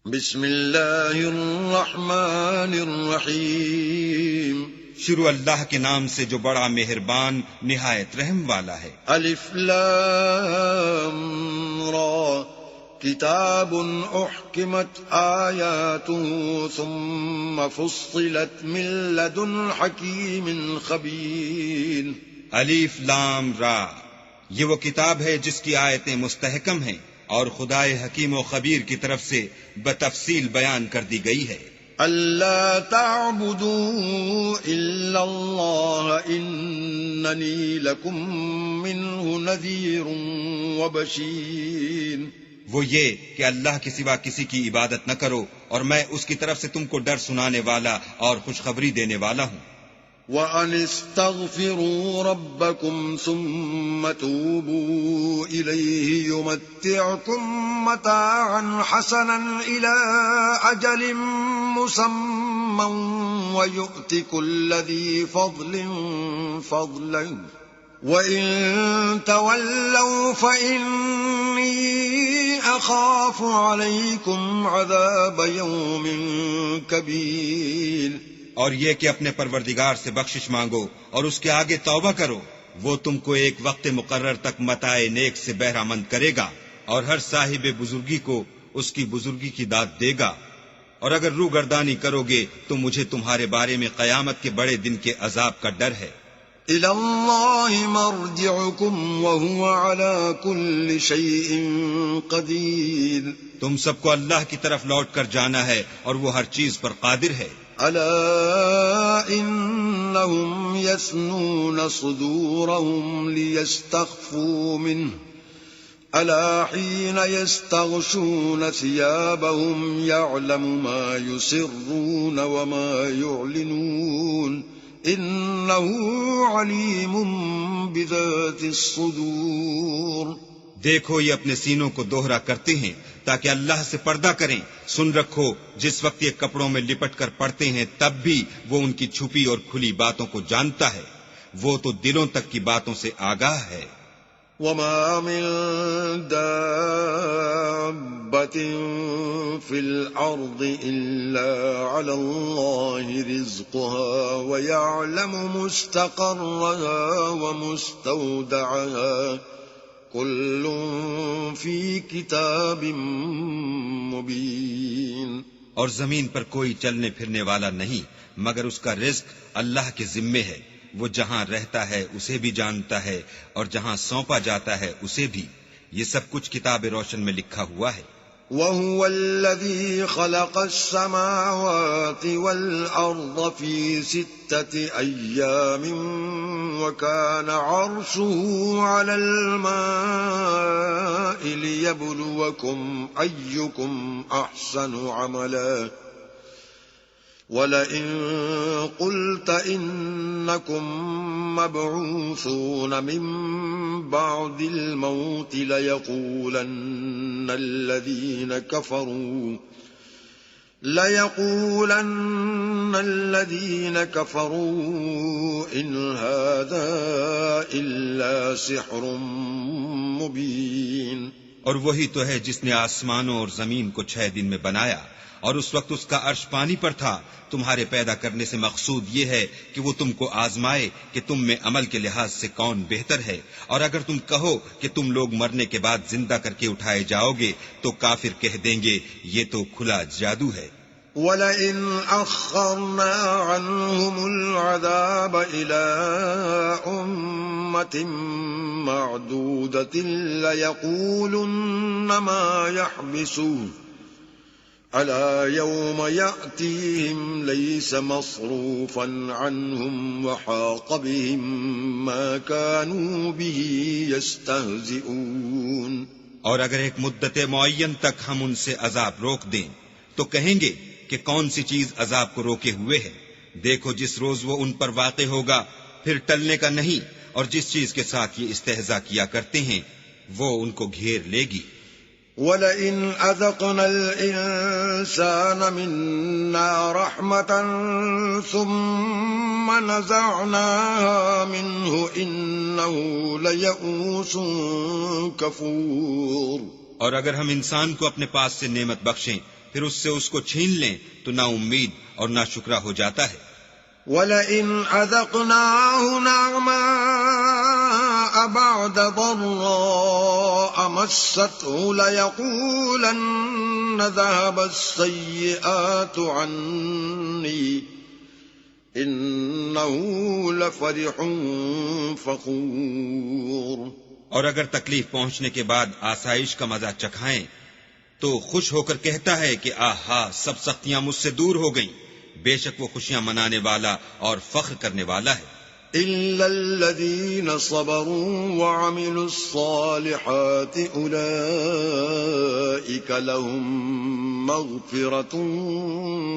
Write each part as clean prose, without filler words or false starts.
بسم اللہ الرحمن الرحیم شروع اللہ کے نام سے جو بڑا مہربان نہایت رحم والا ہے۔ الف لام را کتاب احکمت آیاته ثم فصلت من لدن حکیم خبیر۔ الف لام را، یہ وہ کتاب ہے جس کی آیتیں مستحکم ہیں اور خدائے حکیم و خبیر کی طرف سے بتفصیل بیان کر دی گئی ہے۔ اللہ تعبدوا الا اللہ اننی لکم منہ نذیر وبشیر۔ وہ یہ کہ اللہ کے سوا کسی کی عبادت نہ کرو اور میں اس کی طرف سے تم کو ڈر سنانے والا اور خوشخبری دینے والا ہوں۔ وَأَنِ اسْتَغْفِرُوا رَبَّكُمْ ثُمَّ تُوبُوا إِلَيْهِ يُمَتِّعْكُمْ مَتَاعًا حَسَنًا إِلَىٰ أَجَلٍ مُّسَمًّى وَيُؤْتِ كُلَّ ذِي فَضْلٍ فَضْلَهُ وَإِن تَوَلَّوْا فَإِنِّي أَخَافُ عَلَيْكُمْ عَذَابَ يَوْمٍ كَبِيرٍ۔ اور یہ کہ اپنے پروردگار سے بخشش مانگو اور اس کے آگے توبہ کرو، وہ تم کو ایک وقت مقرر تک متاع نیک سے بہرہ مند کرے گا اور ہر صاحب بزرگی کو اس کی بزرگی کی داد دے گا، اور اگر روگردانی کرو گے تو مجھے تمہارے بارے میں قیامت کے بڑے دن کے عذاب کا ڈر ہے۔ إِلَى اللَّهِ مَرْجِعُكُمْ وَهُوَ عَلَى كُلِّ شَيْءٍ قَدِيرٌ۔ تم سب کو اللہ کی طرف لوٹ کر جانا ہے اور وہ ہر چیز پر قادر ہے۔ أَلَا إِنَّهُمْ يَثْنُونَ صُدُورَهُمْ لِيَسْتَخْفُوا مِنْهُ أَلَا حِينَ يَسْتَغْشُونَ ثِيَابَهُمْ يَعْلَمُ مَا يُسِرُّونَ وَمَا يُعْلِنُونَ إِنَّهُ عَلِيمٌ بِذَاتِ الصُّدُورِ۔ دیکھو یہ اپنے سینوں کو دوہرا کرتے ہیں تاکہ اللہ سے پردہ کریں۔ سن رکھو جس وقت یہ کپڑوں میں لپٹ کر پڑتے ہیں تب بھی وہ ان کی چھپی اور کھلی باتوں کو جانتا ہے، وہ تو دلوں تک کی باتوں سے آگاہ ہے۔ وَمَا مِن دَابَّةٍ فِي الْأَرْضِ إِلَّا عَلَى اللَّهِ رِزْقُهَا وَيَعْلَمُ مُسْتَقَرَّهَا وَمُسْتَوْدَعَهَا كُلٌّ فِي كِتَابٍ مُبِينٍ۔ اور زمین پر کوئی چلنے پھرنے والا نہیں مگر اس کا رزق اللہ کے ذمے ہے، وہ جہاں رہتا ہے اسے بھی جانتا ہے اور جہاں سونپا جاتا ہے اسے بھی، یہ سب کچھ کتاب روشن میں لکھا ہوا ہے۔ وَهُوَ الَّذِي خَلَقَ السَّمَاوَاتِ وَالْأَرْضَ فِي 6 أَيَّامٍ وَكَانَ عَرْشُهُ عَلَى الْمَاءِ لِيَبْلُوَكُمْ أَيُّكُمْ أَحْسَنُ عَمَلًا وَلَئِن قُلْتَ إِنَّكُمْ مَبْعُوثُونَ مِن بَعْدِ الْمَوْتِ لَيَقُولَنَّ الَّذِينَ كَفَرُوا إِنْ هَذَا إِلَّا سِحْرٌ مُبِينٌ۔ اور وہی تو ہے جس نے آسمانوں اور زمین کو 6 دن میں بنایا، اور اس وقت اس کا عرش پانی پر تھا۔ تمہارے پیدا کرنے سے مقصود یہ ہے کہ وہ تم کو آزمائے کہ تم میں عمل کے لحاظ سے کون بہتر ہے، اور اگر تم کہو کہ تم لوگ مرنے کے بعد زندہ کر کے اٹھائے جاؤ گے تو کافر کہہ دیں گے یہ تو کھلا جادو ہے۔ وَلَئِنْ أَخَّرْنَا عَنْهُمُ الْعَذَابَ إِلَىٰ أُمَّةٍ مَّعْدُودَةٍ لَيَقُولُنَّ مَا يَحْبِسُهُ أَلَا يَوْمَ يَأْتِيهِمْ لَيْسَ مَصْرُوفًا عَنْهُمْ وَحَاقَ بِهِم مَّا كَانُوا بِهِ يَسْتَهْزِئُونَ۔ اور اگر ایک مدت معین تک ہم ان سے عذاب روک دیں تو کہیں گے کہ کون سی چیز عذاب کو روکے ہوئے ہے، دیکھو جس روز وہ ان پر واقع ہوگا پھر ٹلنے کا نہیں، اور جس چیز کے ساتھ یہ استہزاء کیا کرتے ہیں وہ ان کو گھیر لے گی۔ وَلَئِنْ أَذَقْنَا الْإِنسَانَ مِنَّا رَحْمَةً ثُمَّ نَزَعْنَاهَا مِنْهُ إِنَّهُ لَيَئُوسٌ كَفُورٌ۔ اور اگر ہم انسان کو اپنے پاس سے نعمت بخشیں پھر اس سے اس کو چھین لیں تو نا امید اور نا شکرا ہو جاتا ہے۔ وَلَئِنْ أَذَقْنَاهُ نَعْمَاءَ بَعْدَ ضَرَّاءَ مَسَّتْهُ لَيَقُولَنَّ ذَهَبَ السَّيِّئَاتُ عَنِّي إِنَّهُ لَفَرِحٌ فَخُورٌ۔ اور اگر تکلیف پہنچنے کے بعد آسائش کا مزہ چکھائیں تو خوش ہو کر کہتا ہے کہ آہا سب سختیاں مجھ سے دور ہو گئیں، بے شک وہ خوشیاں منانے والا اور فخر کرنے والا ہے۔ إِلَّا الَّذِينَ صَبَرُوا وَعَمِلُوا الصَّالِحَاتِ أُولَئِكَ لَهُم مَّغْفِرَةٌ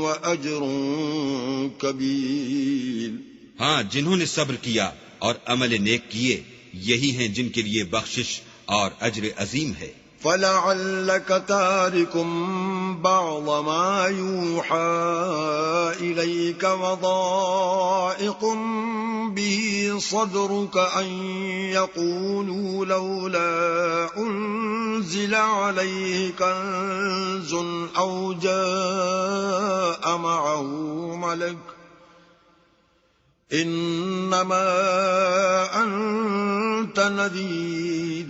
وَأَجْرٌ كَبِيرٌ۔ ہاں، جنہوں نے صبر کیا اور عمل نیک کیے یہی ہیں جن کے لیے بخشش اور اجر عظیم ہے۔ فَلَعَلَّكَ تَارِكٌ بَعْضَ مَا يُوحَىٰ إِلَيْكَ وَضَائِقٌ بِهِ صَدْرُكَ أَن يَقُولُوا لَوْلَا أُنزِلَ عَلَيْهِ كَنزٌ أَوْ جَاءَ مَعَهُ مَلَكٌ إِنَّمَا أَنتَ نَذِيرٌ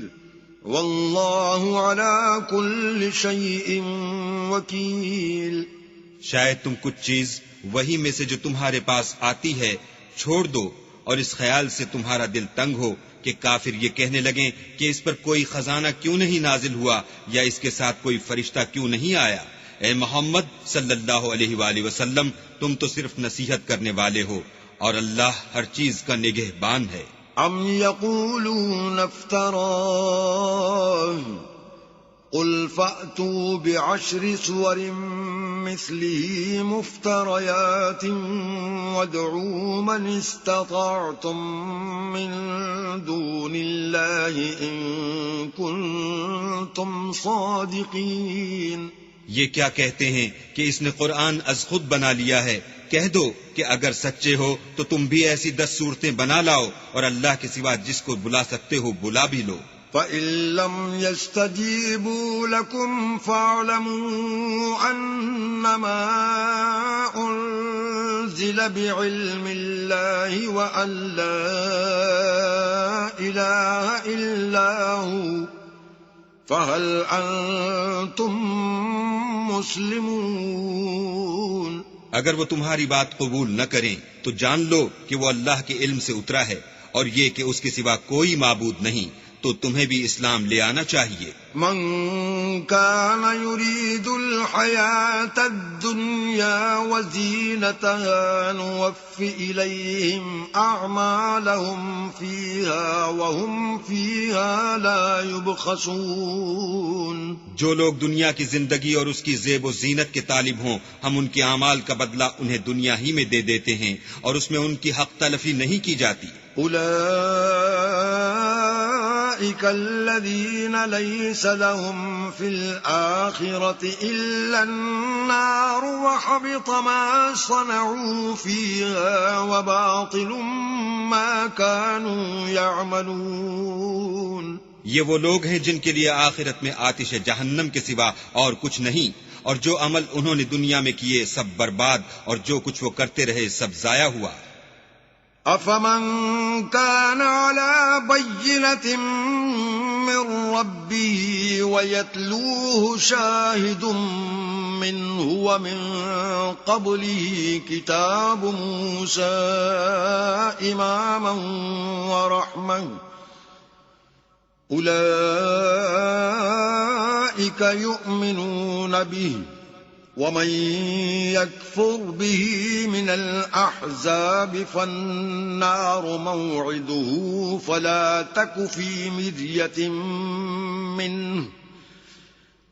وَاللَّهُ عَلَى كُلِّ شَيْءٍ وَكِيلٌ۔ شاید تم کچھ چیز وہی میں سے جو تمہارے پاس آتی ہے چھوڑ دو اور اس خیال سے تمہارا دل تنگ ہو کہ کافر یہ کہنے لگیں کہ اس پر کوئی خزانہ کیوں نہیں نازل ہوا یا اس کے ساتھ کوئی فرشتہ کیوں نہیں آیا۔ اے محمد صلی اللہ علیہ وآلہ وسلم تم تو صرف نصیحت کرنے والے ہو اور اللہ ہر چیز کا نگہبان ہے۔ أَمْ يَقُولُونَ افْتَرَاهُ قُلْ فَأْتُوا بِعَشْرِ سُوَرٍ مِثْلِهِ مُفْتَرَيَاتٍ وَادْعُوا مَنِ اسْتَطَعْتُم مِّن دُونِ اللَّهِ إِن كُنتُمْ صَادِقِينَ۔ یہ کیا کہتے ہیں کہ اس نے قرآن از خود بنا لیا ہے؟ کہہ دو کہ اگر سچے ہو تو تم بھی ایسی 10 صورتیں بنا لاؤ اور اللہ کے سوا جس کو بلا سکتے ہو بلا بھی لو۔ فَإِن لَّمْ يَسْتَجِيبُوا لَكُمْ فَاعْلَمُوا أَنَّمَا أُنزِلَ بِعِلْمِ اللَّهِ وَأَن لَّا إِلَٰهَ إِلَّا هُوَ فَهَلْ أَنتُم مُّسْلِمُونَ۔ اگر وہ تمہاری بات قبول نہ کریں تو جان لو کہ وہ اللہ کے علم سے اترا ہے اور یہ کہ اس کے سوا کوئی معبود نہیں، تو تمہیں بھی اسلام لے آنا چاہیے۔ من كان يريد الحياة الدنيا وزينتها نوف إليهم أعمالهم فيها وهم فيها لا يبخسون۔ جو لوگ دنیا کی زندگی اور اس کی زیب و زینت کے طالب ہوں ہم ان کے اعمال کا بدلہ انہیں دنیا ہی میں دے دیتے ہیں اور اس میں ان کی حق تلفی نہیں کی جاتی۔ أولئك الذين ليس لهم في الآخرة إلا النار وحبط ما صنعوا فيها وباطل ما كانوا يعملون۔ یہ وہ لوگ ہیں جن کے لیے آخرت میں آتش جہنم کے سوا اور کچھ نہیں، اور جو عمل انہوں نے دنیا میں کیے سب برباد اور جو کچھ وہ کرتے رہے سب ضائع ہوا۔ أفمن كان على بينة من ربه ويتلوه شاهد منه ومن قبله كتاب موسى إماما ورحمة أولئك يؤمنون به ومن يكفر به من الأحزاب فالنار موعده فلا تك في مرية منه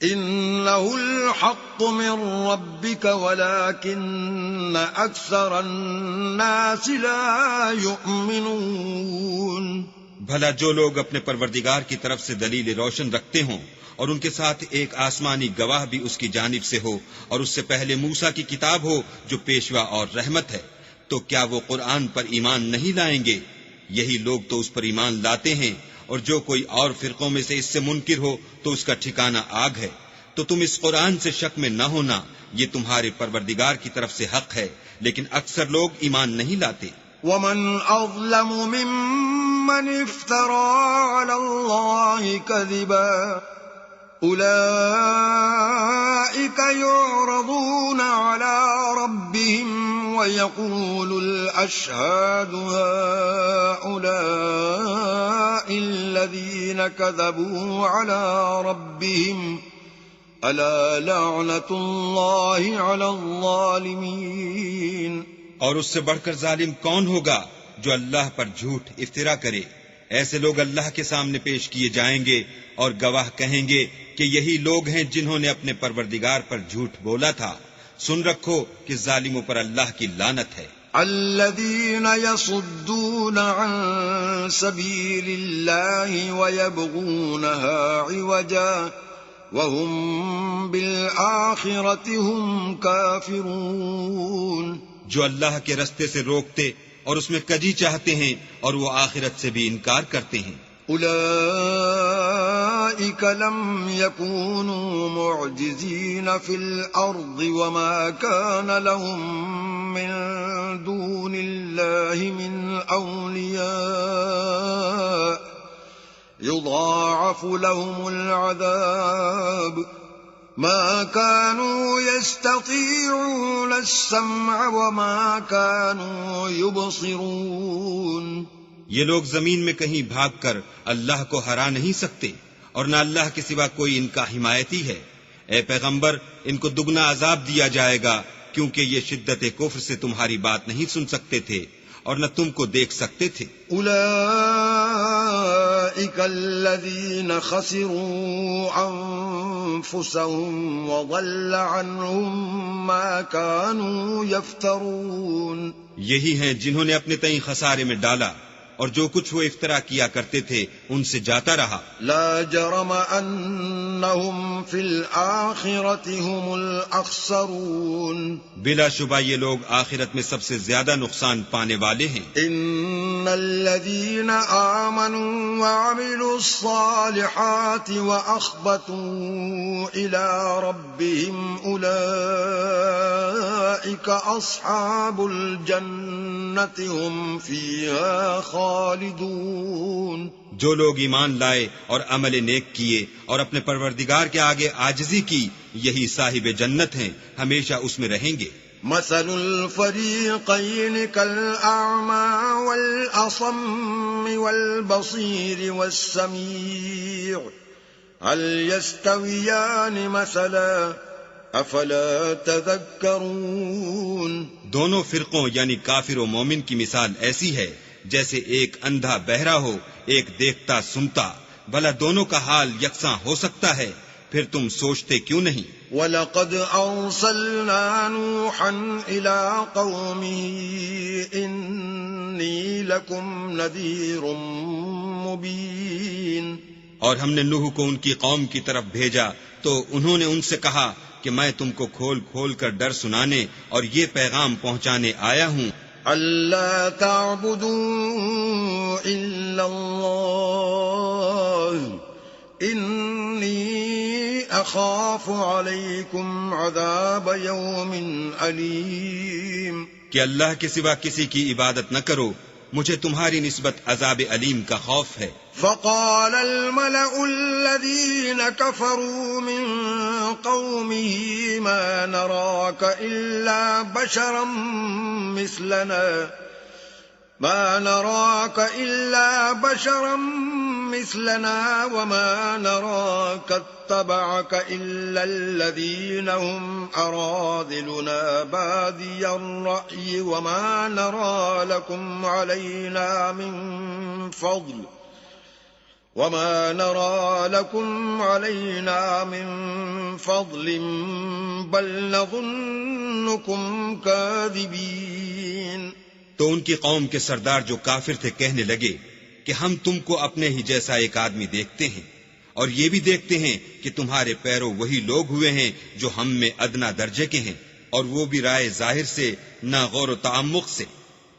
إنه الحق من ربك ولكن أكثر الناس لا يؤمنون۔ بھلا جو لوگ اپنے پروردگار کی طرف سے دلیل روشن رکھتے ہوں اور ان کے ساتھ ایک آسمانی گواہ بھی اس کی جانب سے ہو اور اس سے پہلے موسیٰ کی کتاب ہو جو پیشوا اور رحمت ہے، تو کیا وہ قرآن پر ایمان نہیں لائیں گے؟ یہی لوگ تو اس پر ایمان لاتے ہیں اور جو کوئی اور فرقوں میں سے اس سے منکر ہو تو اس کا ٹھکانہ آگ ہے۔ تو تم اس قرآن سے شک میں نہ ہونا، یہ تمہارے پروردگار کی طرف سے حق ہے، لیکن اکثر لوگ ایمان نہیں لاتے۔ ومن أظلم ممن افترى على الله كذبا أولئك يعرضون على ربهم ويقول الأشهاد هؤلاء الذين كذبوا على ربهم ألا لعنة الله على الظالمين۔ اور اس سے بڑھ کر ظالم کون ہوگا جو اللہ پر جھوٹ افترا کرے؟ ایسے لوگ اللہ کے سامنے پیش کیے جائیں گے اور گواہ کہیں گے کہ یہی لوگ ہیں جنہوں نے اپنے پروردگار پر جھوٹ بولا تھا۔ سن رکھو کہ ظالموں پر اللہ کی لعنت ہے۔ الذين يصدون عن سبيل الله ويبغونها عوجا وهم بالآخرة هم كافرون۔ جو اللہ کے رستے سے روکتے اور اس میں کجی چاہتے ہیں اور وہ آخرت سے بھی انکار کرتے ہیں۔ أولئك لم يكونوا معجزين في الأرض وما كان لهم من دون الله من أولياء يضاعف لهم العذاب ما كانوا يستطيعون السمع وما كانوا يبصرون۔ یہ لوگ زمین میں کہیں بھاگ کر اللہ کو ہرا نہیں سکتے اور نہ اللہ کے سوا کوئی ان کا حمایتی ہے۔ اے پیغمبر، ان کو دگنا عذاب دیا جائے گا کیونکہ یہ شدت کفر سے تمہاری بات نہیں سن سکتے تھے اور نہ تم کو دیکھ سکتے تھے۔ اولئک الذین خسروا انفسهم وضل عنهم ما كانوا يفترون۔ یہی ہیں جنہوں نے اپنے تئیں خسارے میں ڈالا اور جو کچھ وہ افترا کیا کرتے تھے ان سے جاتا رہا۔ لا جرم انہم فی الآخرۃ هم الاخسرون۔ بلا شبہ یہ لوگ آخرت میں سب سے زیادہ نقصان پانے والے ہیں۔ ان الذین آمنوا وعملوا الصالحات واخبتوا الى ربهم اولئک اصحاب الجنۃ هم فیہا خالدون۔ جو لوگ ایمان لائے اور عمل نیک کیے اور اپنے پروردگار کے آگے عاجزی کی، یہی صاحب جنت ہیں، ہمیشہ اس میں رہیں گے۔ مثل الفریقین کالأعمى والأصم والبصیر والسمیع هل يستویان مثلا افلا تذکرون۔ دونوں فرقوں یعنی کافر و مومن کی مثال ایسی ہے جیسے ایک اندھا بہرا ہو، ایک دیکھتا سنتا، بھلا دونوں کا حال یکساں ہو سکتا ہے؟ پھر تم سوچتے کیوں نہیں؟ وَلَقَدْ أَرْسَلْنَا نُوحًا إِلَىٰ قَوْمِهِ إِنِّي لَكُمْ نَذِيرٌ مُبِينٌ۔ اور ہم نے نوح کو ان کی قوم کی طرف بھیجا تو انہوں نے ان سے کہا کہ میں تم کو کھول کھول کر ڈر سنانے اور یہ پیغام پہنچانے آیا ہوں۔ أَلَّا تَعْبُدُوا إِلَّا اللَّهَ إِنِّي أَخَافُ عَلَيْكُمْ عَذَابَ يَوْمٍ أَلِيمٍ۔ کہ اللہ کے سوا کسی کی عبادت نہ کرو، مجھے تمہاری نسبت عذاب علیم کا خوف ہے۔ فقال الملأ الذين كفروا من قومه ما نراك إلا بشرا مثلنا وما نراك اتبعك إلا الذين هم أراذلنا بادي الرأي وما نرى لكم علينا من فضل بل نظنكم كاذبين۔ تو ان کی قوم کے سردار جو کافر تھے کہنے لگے کہ ہم تم کو اپنے ہی جیسا ایک آدمی دیکھتے ہیں اور یہ بھی دیکھتے ہیں کہ تمہارے پیرو وہی لوگ ہوئے ہیں جو ہم میں ادنا درجے کے ہیں، اور وہ بھی رائے ظاہر سے نہ غور و تعمق سے،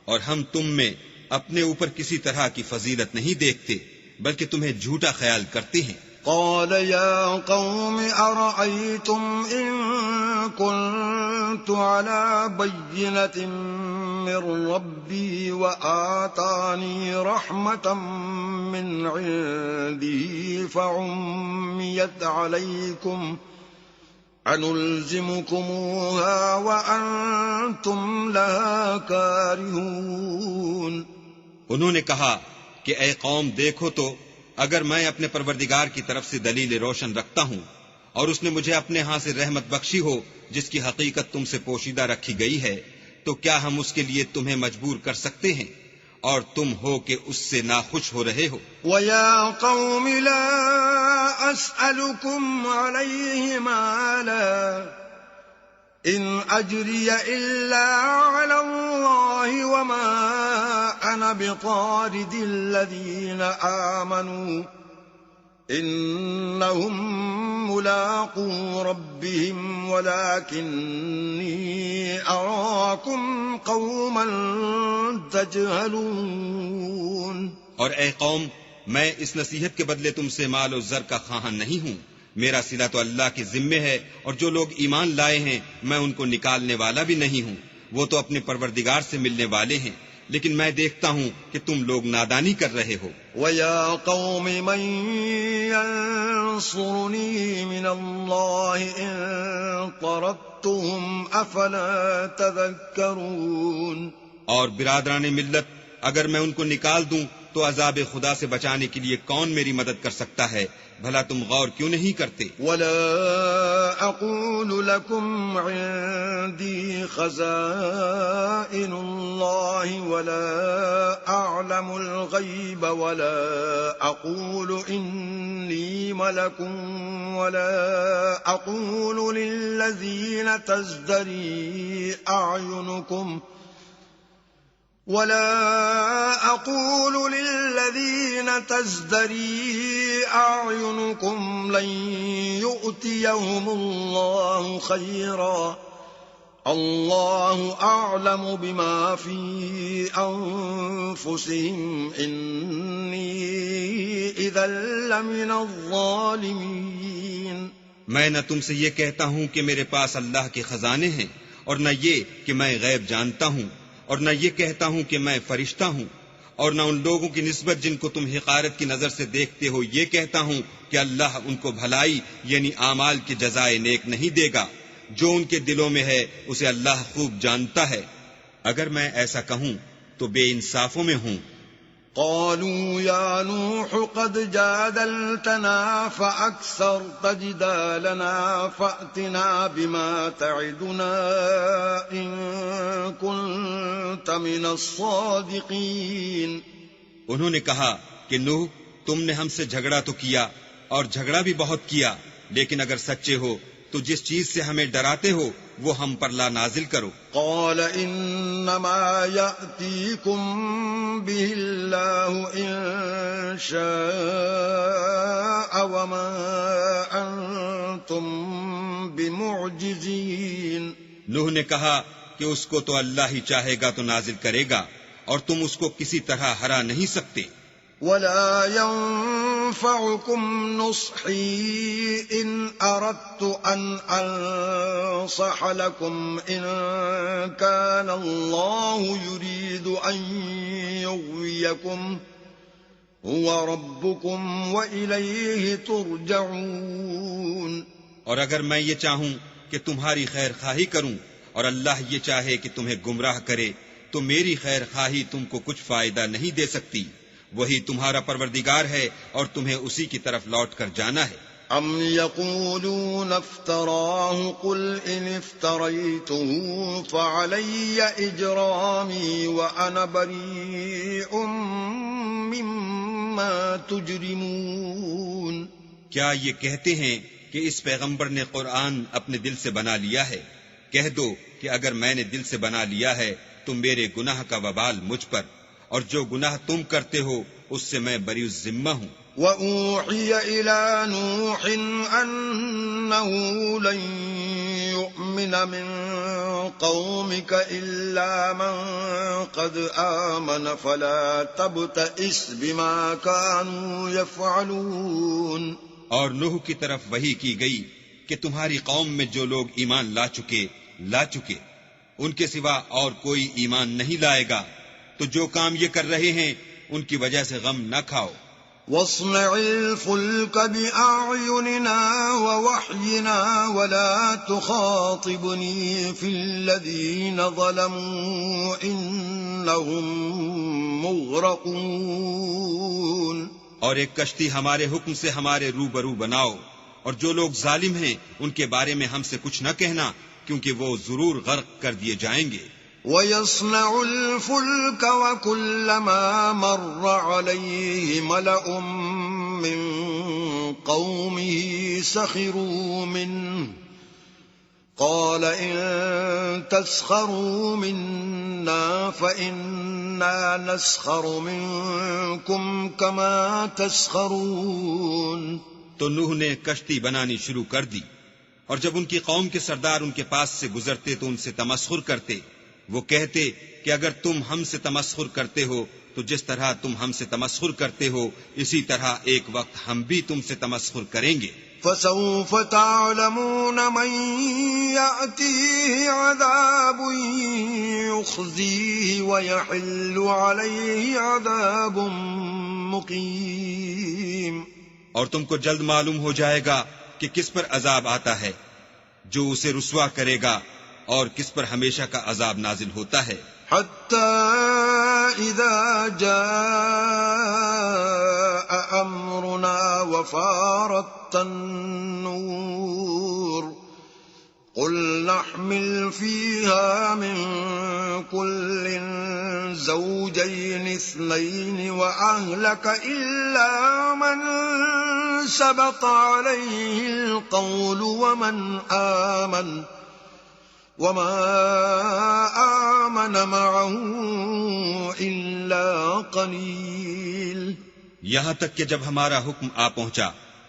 اور ہم تم میں اپنے اوپر کسی طرح کی فضیلت نہیں دیکھتے بلکہ تمہیں جھوٹا خیال کرتے ہیں۔ قال يا قوم أرأيتم إن كنت على بينة من ربي وآتاني رحمة من عنده فعميت عليكم أنلزمكموها وأنتم لها كارهون۔ انہوں نے کہا کہ اے قوم دیکھو تو اگر میں اپنے پروردگار کی طرف سے دلیل روشن رکھتا ہوں اور اس نے مجھے اپنے ہاں سے رحمت بخشی ہو جس کی حقیقت تم سے پوشیدہ رکھی گئی ہے، تو کیا ہم اس کے لیے تمہیں مجبور کر سکتے ہیں اور تم ہو کہ اس سے ناخوش ہو رہے ہو؟ وَيَا قَوْمِ لَا أَسْأَلُكُمْ عَلَيْهِ مَالًا إِنْ أَجْرِيَ إِلَّا عَلَى اللَّهِ وَمَا أَنَا بِطَارِدِ الَّذِينَ آمَنُوا إِنَّهُمْ مُلَاقُو رَبِّهِمْ وَلَكِنِّي أَرَاكُمْ قَوْمًا تَجْهَلُونَ۔ اور اے قوم، میں اس نصیحت کے بدلے تم سے مال و زر کا خواہاں نہیں ہوں، میرا صلہ تو اللہ کے ذمے ہے، اور جو لوگ ایمان لائے ہیں میں ان کو نکالنے والا بھی نہیں ہوں، وہ تو اپنے پروردگار سے ملنے والے ہیں، لیکن میں دیکھتا ہوں کہ تم لوگ نادانی کر رہے ہو۔ وَيَا قَوْمِ مَن يَنصُرُنِي مِنَ اللَّهِ إِن طَرَدتُّهُمْ أَفَلَا تَذَكَّرُونَ۔ اور برادران ملت، اگر میں ان کو نکال دوں تو عذاب خدا سے بچانے کے لیے کون میری مدد کر سکتا ہے؟ بھلا تم غور کیوں نہیں کرتے؟ وَلَا أَقُولُ لَكُمْ عِندِي خَزَائِنُ اللَّهِ وَلَا أَعْلَمُ الْغَيْبَ وَلَا أَقُولُ إِنِّي مَلَكٌ وَلَا أَقُولُ لِلَّذِينَ تَزْدَرِي أَعْيُنُكُمْ لَن يُؤْتِيَهُمُ اللَّهُ خَيْرًا اللَّهُ أَعْلَمُ بِمَا فِي أَنفُسِهِمْ إِنِّي إِذًا لَّمِنَ الظَّالِمِينَ۔ میں نہ تم سے یہ کہتا ہوں کہ میرے پاس اللہ کے خزانے ہیں، اور نہ یہ کہ میں غیب جانتا ہوں، اور نہ یہ کہتا ہوں کہ میں فرشتہ ہوں، اور نہ ان لوگوں کی نسبت جن کو تم حقارت کی نظر سے دیکھتے ہو یہ کہتا ہوں کہ اللہ ان کو بھلائی یعنی اعمال کی جزائے نیک نہیں دے گا، جو ان کے دلوں میں ہے اسے اللہ خوب جانتا ہے۔ اگر میں ایسا کہوں تو بے انصافوں میں ہوں۔ قالوا يا نوح قد جادلتنا فأكثرت جدالنا فأتنا بما تعدنا إن كنت من الصادقين۔ انہوں نے کہا کہ نوح، تم نے ہم سے جھگڑا تو کیا اور جھگڑا بھی بہت کیا، لیکن اگر سچے ہو تو جس چیز سے ہمیں ڈراتے ہو وہ ہم پر لا نازل کرو۔ قال انما يأتيكم به الله ان شاء وما انتم بمعجزين۔ نوح نے کہا کہ اس کو تو اللہ ہی چاہے گا تو نازل کرے گا، اور تم اس کو کسی طرح ہرا نہیں سکتے۔ ولا ينفعكم نصحي إن أردت أن أنصح لكم إن كان الله يريد أن يغويكم هو ربكم وإليه ترجعون۔ اور اگر میں یہ چاہوں کہ تمہاری خیر خواہی کروں اور اللہ یہ چاہے کہ تمہیں گمراہ کرے تو میری خیر خواہی تم کو کچھ فائدہ نہیں دے سکتی، وہی تمہارا پروردگار ہے اور تمہیں اسی کی طرف لوٹ کر جانا ہے۔ ام یقولون افتراہ قل ان افتریته فعلی اجرامی وانا بریء مما تجرمون۔ کیا یہ کہتے ہیں کہ اس پیغمبر نے قرآن اپنے دل سے بنا لیا ہے؟ کہہ دو کہ اگر میں نے دل سے بنا لیا ہے تو میرے گناہ کا وبال مجھ پر، اور جو گناہ تم کرتے ہو اس سے میں بری الذمہ ہوں۔ وَأُوحِيَ إِلَى نُوحٍ أَنَّهُ لَن يؤمن من قومك إلا من قد آمن فلا تبتئس بما كانوا يفعلون. اور نوح کی طرف وحی کی گئی کہ تمہاری قوم میں جو لوگ ایمان لا چکے ان کے سوا اور کوئی ایمان نہیں لائے گا، تو جو کام یہ کر رہے ہیں ان کی وجہ سے غم نہ کھاؤ. واصنع الفلك بأعيننا ووحينا ولا تخاطبني في الذين ظلموا إنهم مغرقون. اور ایک کشتی ہمارے حکم سے ہمارے روبرو بناؤ، اور جو لوگ ظالم ہیں ان کے بارے میں ہم سے کچھ نہ کہنا، کیونکہ وہ ضرور غرق کر دیے جائیں گے. وَيَصْنَعُ الْفُلْكَ وَكُلَّمَا مَرَّ عَلَيْهِ مَلَأٌ مِّن قَوْمِهِ سَخِرُوا مِنْهُ قَالَ إِن تَسْخَرُوا مِنَّا فَإِنَّا نَسْخَرُ مِنكُمْ كَمَا تَسْخَرُونَ. تو نوح نے کشتی بنانی شروع کر دی، اور جب ان کی قوم کے سردار ان کے پاس سے گزرتے تو ان سے تمسخر کرتے. وہ کہتے کہ اگر تم ہم سے تمسخر کرتے ہو تو جس طرح تم ہم سے تمسخر کرتے ہو اسی طرح ایک وقت ہم بھی تم سے تمسخر کریں گے. فَسَوْفَ تَعْلَمُونَ مَن يَأْتِيهِ عَذَابٌ يُخْزِيهِ وَيَحِلُّ عَلَيْهِ عَذَابٌ مُقِيمٌ. اور تم کو جلد معلوم ہو جائے گا کہ کس پر عذاب آتا ہے جو اسے رسوا کرے گا، اور کس پر ہمیشہ کا عذاب نازل ہوتا ہے. حَتَّى إِذَا جَاءَ أَمْرُنَا وَفَارَتِ النُّورُ قُلْ نَحْمِلُ فِيهَا مِن كُلٍّ زَوْجَيْنِ اثْنَيْنِ وَأَهْلَكَ إِلَّا مَن سَبَقَ عَلَيْهِ الْقَوْلُ وَمَا آمَنَ مَعَهُ إِلَّا قَلِيلٌ. یہاں تک کہ جب ہمارا حکم آ پہنچا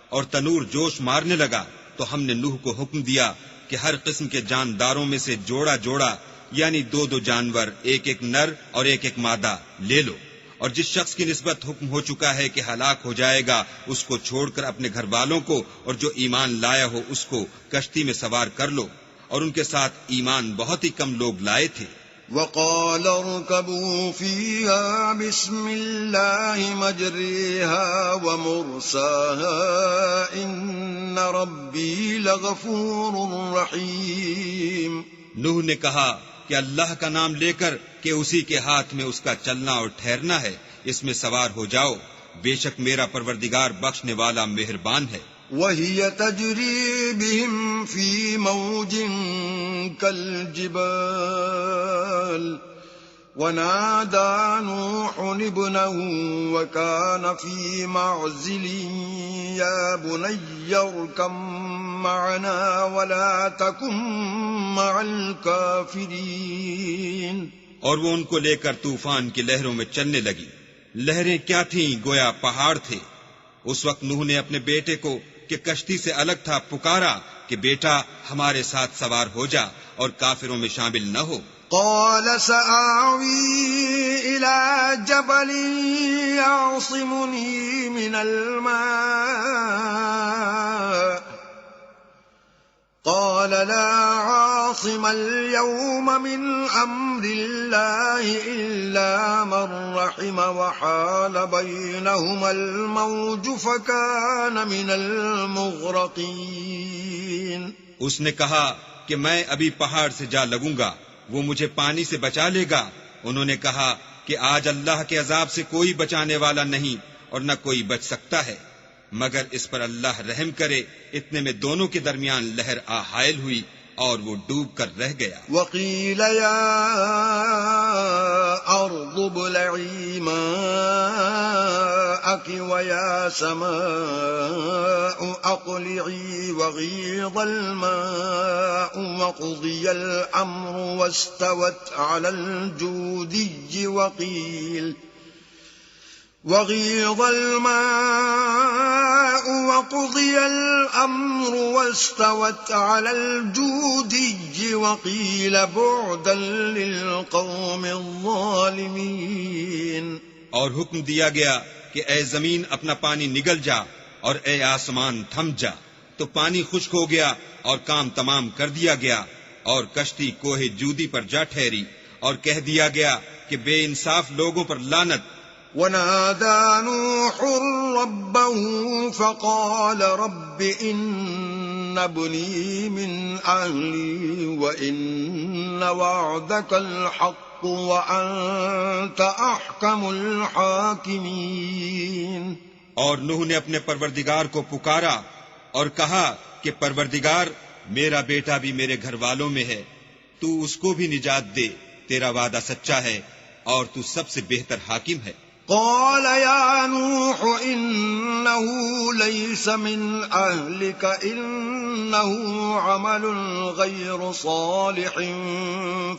اور تنور جوش مارنے لگا تو ہم نے نوح کو حکم دیا کہ ہر قسم کے جانداروں میں سے جوڑا جوڑا یعنی دو جانور، ایک نر اور ایک مادہ لے لو، اور جس شخص کی نسبت حکم ہو چکا ہے کہ ہلاک ہو جائے گا اس کو چھوڑ کر اپنے گھر والوں کو اور جو ایمان لایا ہو اس کو کشتی میں سوار کر لو. اور ان کے ساتھ ایمان بہت ہی کم لوگ لائے تھے. وَقَالَ ارْكَبُوا فِيهَا بِسْمِ اللَّهِ مَجْرِيهَا وَمُرْسَاهَا إِنَّ رَبِّي لَغَفُورٌ رَحِيمٌ. نوح نے کہا کہ اللہ کا نام لے کر کہ اسی کے ہاتھ میں اس کا چلنا اور ٹھہرنا ہے، اس میں سوار ہو جاؤ، بے شک میرا پروردگار بخشنے والا مہربان ہے. وَهِيَ تَجْرِي بِهِمْ فِي مَوْجٍ كَالْجِبَالِ وَنَادَى نُوحٌ ابْنَهُ وَكَانَ فِي مَعْزِلٍ يَا بُنَيَّ ارْكَب مَّعَنَا وَلَا تَكُن مَّعَ الْكَافِرِينَ. اور وہ ان کو لے کر طوفان کی لہروں میں چلنے لگی. لہریں کیا تھیں، گویا پہاڑ تھے. اس وقت نوح نے اپنے بیٹے کو کہ کشتی سے الگ تھا پکارا کہ بیٹا ہمارے ساتھ سوار ہو جا اور کافروں میں شامل نہ ہو. قال سآوي إلى جبل يعصمني من الماء قال لا عاصم اليوم من أمر الله إلا من رحم وحال بينهما الموج فكان من المغرقين. اس نے کہا کہ میں ابھی پہاڑ سے جا لگوں گا، وہ مجھے پانی سے بچا لے گا. انہوں نے کہا کہ آج اللہ کے عذاب سے کوئی بچانے والا نہیں اور نہ کوئی بچ سکتا ہے مگر اس پر اللہ رحم کرے. اتنے میں دونوں کے درمیان لہر آ حائل ہوئی اور وہ ڈوب کر رہ گیا. وقیل یا ارض ابلعی ماءک ویا سماء اقلعی وغیض الماء وقضی الامر واستوت علی الجودی وغيض الماء وقضي الأمر واستوت على الجودي وقيل بعدا للقوم الظالمين. اور حکم دیا گیا کہ اے زمین اپنا پانی نگل جا اور اے آسمان تھم جا. تو پانی خشک ہو گیا اور کام تمام کر دیا گیا اور کشتی کوہ جودی پر جا ٹھہری اور کہہ دیا گیا کہ بے انصاف لوگوں پر لعنت. ونادى نوح ربه فقال رب إن ابني من أهلي وإن وعدك الحق وأنت أحكم الحاكمين. اور نوح نے اپنے پروردگار کو پکارا اور کہا کہ پروردگار میرا بیٹا بھی میرے گھر والوں میں ہے، تو اس کو بھی نجات دے، تیرا وعدہ سچا ہے اور تو سب سے بہتر حاکم ہے. قال يا نوح إنه ليس من أهلك إنه عمل غير صالح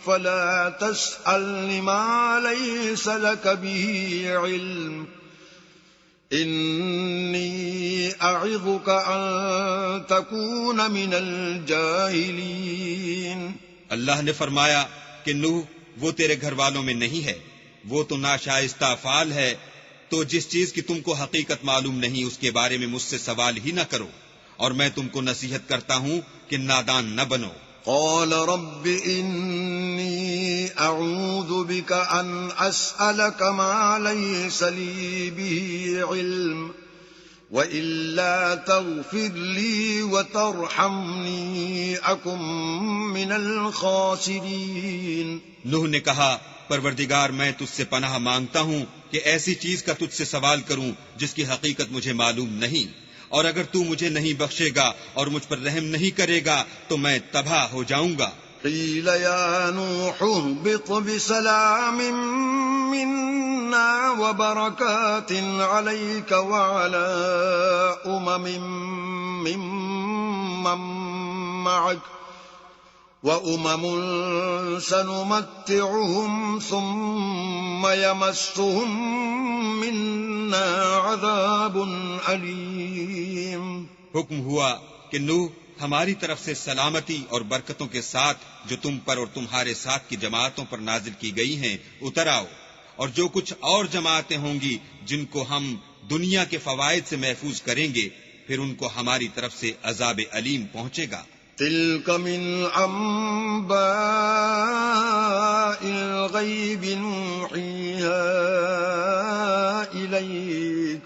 فلا تسألني ما ليس لك به علم إني أعظك أن تكون من الجاهلين. اللہ نے فرمایا کہ نوح وہ تیرے گھر والوں میں نہیں ہے، وہ تو ناشائستہ افعال ہے، تو جس چیز کی تم کو حقیقت معلوم نہیں اس کے بارے میں مجھ سے سوال ہی نہ کرو، اور میں تم کو نصیحت کرتا ہوں کہ نادان نہ بنو. قال رب إني أعوذ بك أن أسألك ما ليس لي به علم وإلا تغفر لي وترحمني أكن من الخاسرين. نوح نے کہا پروردگار میں تجھ سے پناہ مانگتا ہوں کہ ایسی چیز کا تجھ سے سوال کروں جس کی حقیقت مجھے معلوم نہیں، اور اگر تو مجھے نہیں بخشے گا اور مجھ پر رحم نہیں کرے گا تو میں تباہ ہو جاؤں گا. قيل يا نوح اهبط بسلام منا وبركات عليك وعلى ممن معك وأمم سنمتعهم ثم يمسهم منا عذاب أليم. حکم ہوا کہ نوح ہماری طرف سے سلامتی اور برکتوں کے ساتھ جو تم پر اور تمہارے ساتھ کی جماعتوں پر نازل کی گئی ہیں اتر آؤ، اور جو کچھ اور جماعتیں ہوں گی جن کو ہم دنیا کے فوائد سے محفوظ کریں گے پھر ان کو ہماری طرف سے عذاب علیم پہنچے گا. تلك من أنباء الغيب نوحيها إليك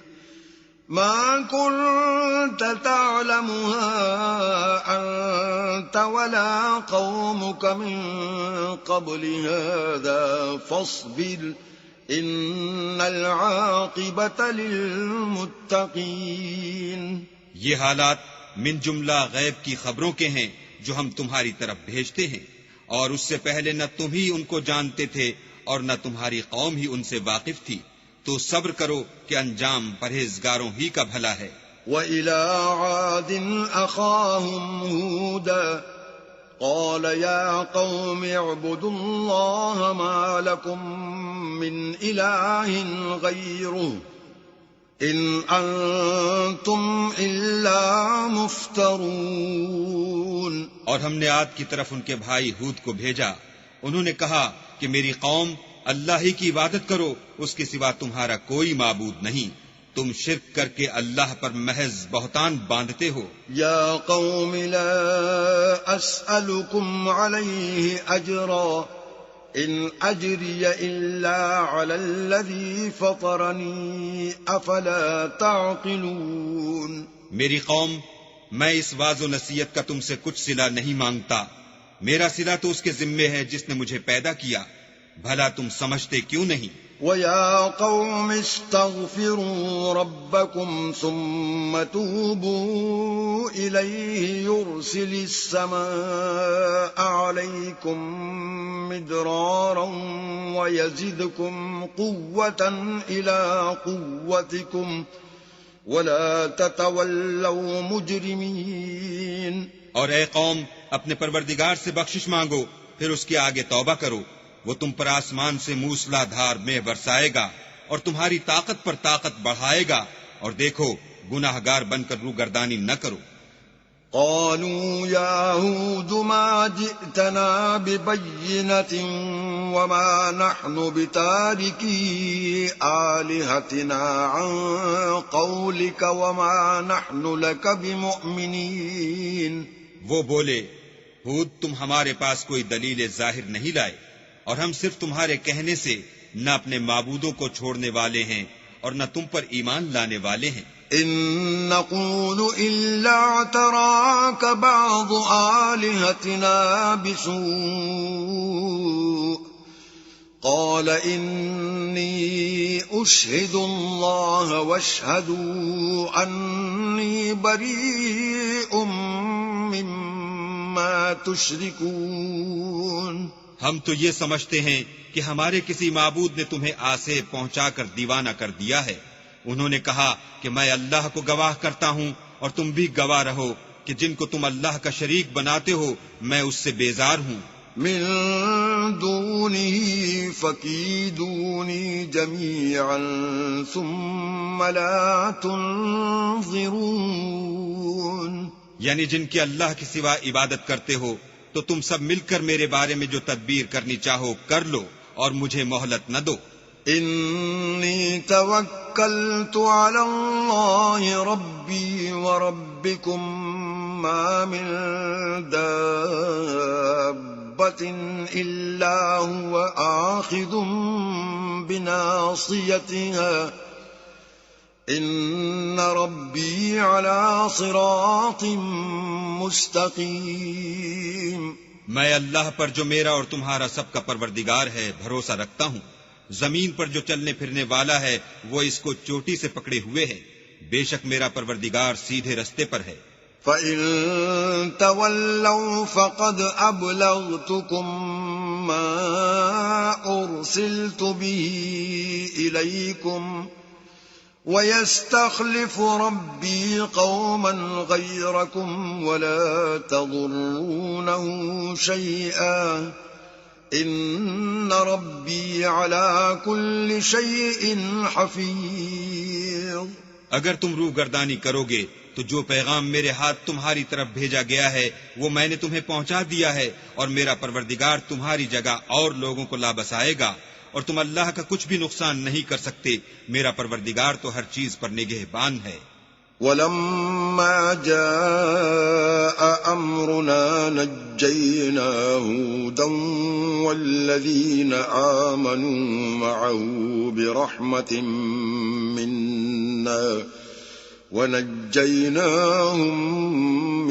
ما كنت تعلمها أنت ولا قومك من قبل هذا فاصبر إن العاقبة للمتقين. یہ حالات من جملہ غیب کی خبروں کے ہیں جو ہم تمہاری طرف بھیجتے ہیں، اور اس سے پہلے نہ تم ہی ان کو جانتے تھے اور نہ تمہاری قوم ہی ان سے واقف تھی، تو صبر کرو کہ انجام پرہیزگاروں ہی کا بھلا ہے. وَإِلَىٰ عَادٍ أَخَاهُمْ هُودًا قَالَ يَا قَوْمِ اعْبُدُوا اللَّهَ مَا لَكُم مِّنْ إِلَٰهٍ غَيْرُهُ إِنْ أَنتُمْ إِلَّا مُفْتَرُونَ. اور ہم نے عاد کی طرف ان کے بھائی ہود کو بھیجا، انہوں نے کہا کہ میری قوم اللہ ہی کی عبادت کرو، اس کے سوا تمہارا کوئی معبود نہیں، تم شرک کر کے اللہ پر محض بہتان باندھتے ہو. یا قوم لا اسألكم علیہ اجرا ان اجری الا علی الذی فطرنی افلا تعقلون. میری قوم میں اس واعظ و نصیحت کا تم سے کچھ صلہ نہیں مانگتا، میرا صلہ تو اس کے ذمے ہے جس نے مجھے پیدا کیا، بھلا تم سمجھتے کیوں نہیں؟ وَيَا قَوْمِ اسْتَغْفِرُوا رَبَّكُمْ ثُمَّ تُوبُوا إِلَيْهِ يُرْسِلِ السَّمَاءَ عَلَيْكُمْ مِدْرَارًا وَيَزِدْكُمْ قُوَّةً إِلَىٰ قُوَّتِكُمْ وَلَا تَتَوَلَّوْا مُجْرِمِينَ. اور اے قوم اپنے پروردگار سے بخشش مانگو، پھر اس کے آگے توبہ کرو، وہ تم پر آسمان سے موسلا دھار میں برسائے گا اور تمہاری طاقت پر طاقت بڑھائے گا، اور دیکھو گناہگار بن کر روگردانی نہ کرو۔ قالوا يا هود ما جئتنا ببينة وما نحن بتاركي آلهتنا عن قولك وما نحن لك بمؤمنين۔ وہ بولے، ہود تم ہمارے پاس کوئی دلیل ظاہر نہیں لائے، اور ہم صرف تمہارے کہنے سے نہ اپنے معبودوں کو چھوڑنے والے ہیں اور نہ تم پر ایمان لانے والے ہیں۔ إن نقول إلا اعتراك بعض آلهتنا بسوء قال إني أشهد الله واشهدوا أني بريء مما تشركون۔ ہم تو یہ سمجھتے ہیں کہ ہمارے کسی معبود نے تمہیں آسے پہنچا کر دیوانہ کر دیا ہے۔ انہوں نے کہا کہ میں اللہ کو گواہ کرتا ہوں اور تم بھی گواہ رہو کہ جن کو تم اللہ کا شریک بناتے ہو میں اس سے بیزار ہوں۔ من دونه فكيدوني جميعا ثم لا تنظرون۔ یعنی جن کی اللہ کے سوا عبادت کرتے ہو تو تم سب مل کر میرے بارے میں جو تدبیر کرنی چاہو کر لو اور مجھے مہلت نہ دو۔ إني توكلت على الله ربي وربكم ما من دابة إلا هو آخذ بناصيتها إن ربي على صراط مستقيم۔ میں اللہ پر جو میرا اور تمہارا سب کا پروردگار ہے بھروسہ رکھتا ہوں۔ زمین پر جو چلنے پھرنے والا ہے وہ اس کو چوٹی سے پکڑے ہوئے ہے، بے شک میرا پروردگار سیدھے رستے پر ہے۔ فَإِن تَوَلَّوْا فَقَدْ أَبْلَغْتُكُم مَّا أُرْسِلْتُ بِهِ إِلَيْكُمْ وَيَسْتَخْلِفُ رَبِّي قَوْمًا غَيْرَكُمْ وَلَا تَضُرُّونَهُ شَيْئًا إِنَّ رَبِّي عَلَى كُلِّ شَيْءٍ حَفِيظٌ۔ اگر تم روگردانی کرو گے تو جو پیغام میرے ہاتھ تمہاری طرف بھیجا گیا ہے وہ میں نے تمہیں پہنچا دیا ہے، اور میرا پروردگار تمہاری جگہ اور لوگوں کو لا بسائے گا، اور تم اللہ کا کچھ بھی نقصان نہیں کر سکتے۔ میرا پروردگار تو ہر چیز پر نگہبان ہے۔ وَلَمَّا جَاءَ أَمْرُنَا نَجَّيْنَا هُودًا وَالَّذِينَ آمَنُوا مَعَهُ بِرَحْمَةٍ مِنَّا وَنَجَّيْنَاهُمْ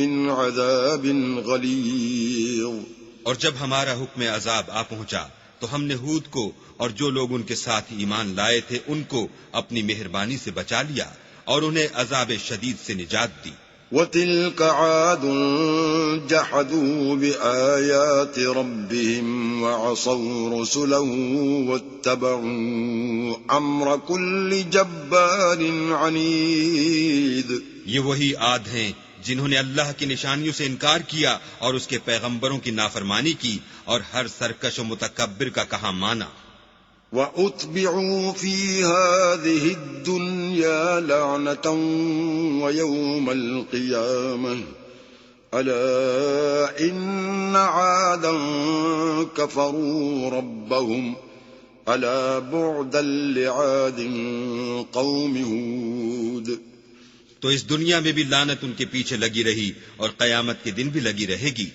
مِنْ عَذَابٍ غَلِيظٍ۔ اور جب ہمارا حکم عذاب آ پہنچا تو ہم نے ہود کو اور جو لوگ ان کے ساتھ ایمان لائے تھے ان کو اپنی مہربانی سے بچا لیا اور انہیں عذاب شدید سے نجات دی۔ وَتِلْكَ عَادٌ جَحَدُوا بِآيَاتِ رَبِّهِمْ وَعَصَوْا رُسُلَهُ وَاتَّبَعُوا أَمْرَ كُلِّ جَبَّارٍ عَنِيدٍ۔ یہ وہی عاد ہیں جنہوں نے اللہ کی نشانیوں سے انکار کیا اور اس کے پیغمبروں کی نافرمانی کی اور ہر سرکش و متکبر کا کہا مانا۔ وَأُتْبِعُوا فِي هَذِهِ الدُّنْيَا لَعْنَةً وَيَوْمَ الْقِيَامَةِ أَلَا إِنَّ عَادًا كَفَرُوا رَبَّهُمْ أَلَا بُعْدًا لِعَادٍ قَوْمِ هُودٍ۔ تو اس دنیا میں بھی لعنت ان کے پیچھے لگی رہی اور قیامت کے دن بھی لگی رہے گی۔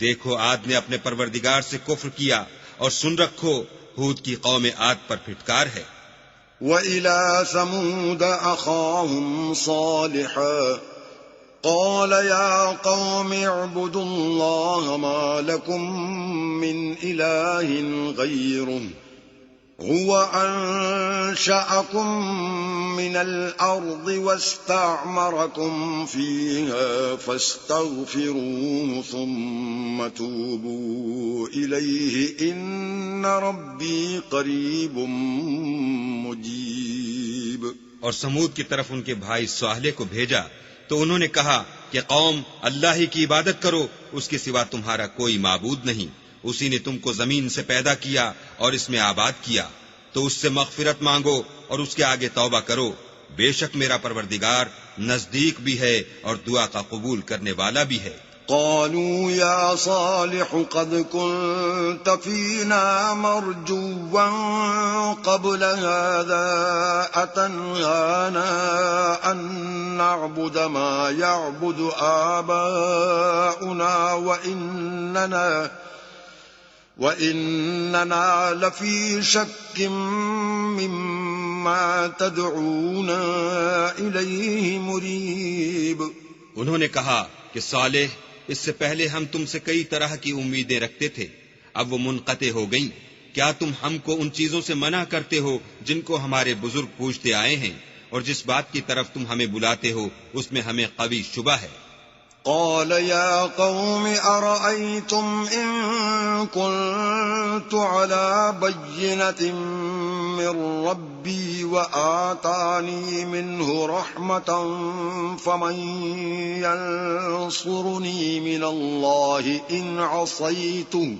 دیکھو عاد نے اپنے پروردگار سے کفر کیا، اور سن رکھو ہود کی قوم عاد پر پھٹکار ہے۔ وَإِلَى ثَمُودَ أَخَاهُمْ صَالِحًا قَالَ يَا قَوْمِ اعْبُدُوا اللَّهَ مَا لَكُمْ مِنْ إِلَٰهٍ غَيْرُهُ هُوَ أَنشَأَكُم مِّنَ الْأَرْضِ وَاسْتَعْمَرَكُمْ فِيهَا فَاسْتَغْفِرُوهُ ثُمَّ تُوبُوا إِلَيْهِ إِنَّ رَبِّي قَرِيبٌ مُجِيبٌ۔ اور سمود کی طرف ان کے بھائی صالح کو بھیجا تو انہوں نے کہا کہ قوم اللہ ہی کی عبادت کرو، اس کے سوا تمہارا کوئی معبود نہیں، اسی نے تم کو زمین سے پیدا کیا اور اس میں آباد کیا، تو اس سے مغفرت مانگو اور اس کے آگے توبہ کرو، بے شک میرا پروردگار نزدیک بھی ہے اور دعا کا قبول کرنے والا بھی ہے۔ قالوا يا صالح قد كنت فينا مرجوا قبل هذا أتنهانا أن نعبد ما يعبد آباؤنا وإننا لفي شك مما تدعونا إليه مريب۔ انہوں نے کہا کہ صالح، اس سے پہلے ہم تم سے کئی طرح کی امیدیں رکھتے تھے، اب وہ منقطع ہو گئیں۔ کیا تم ہم کو ان چیزوں سے منع کرتے ہو جن کو ہمارے بزرگ پوچھتے آئے ہیں، اور جس بات کی طرف تم ہمیں بلاتے ہو اس میں ہمیں قوی شبہ ہے۔ قال يا قوم أرأيتم إن كنت على بينة من ربي وآتاني منه رحمة فمن ينصرني من الله إن عصيته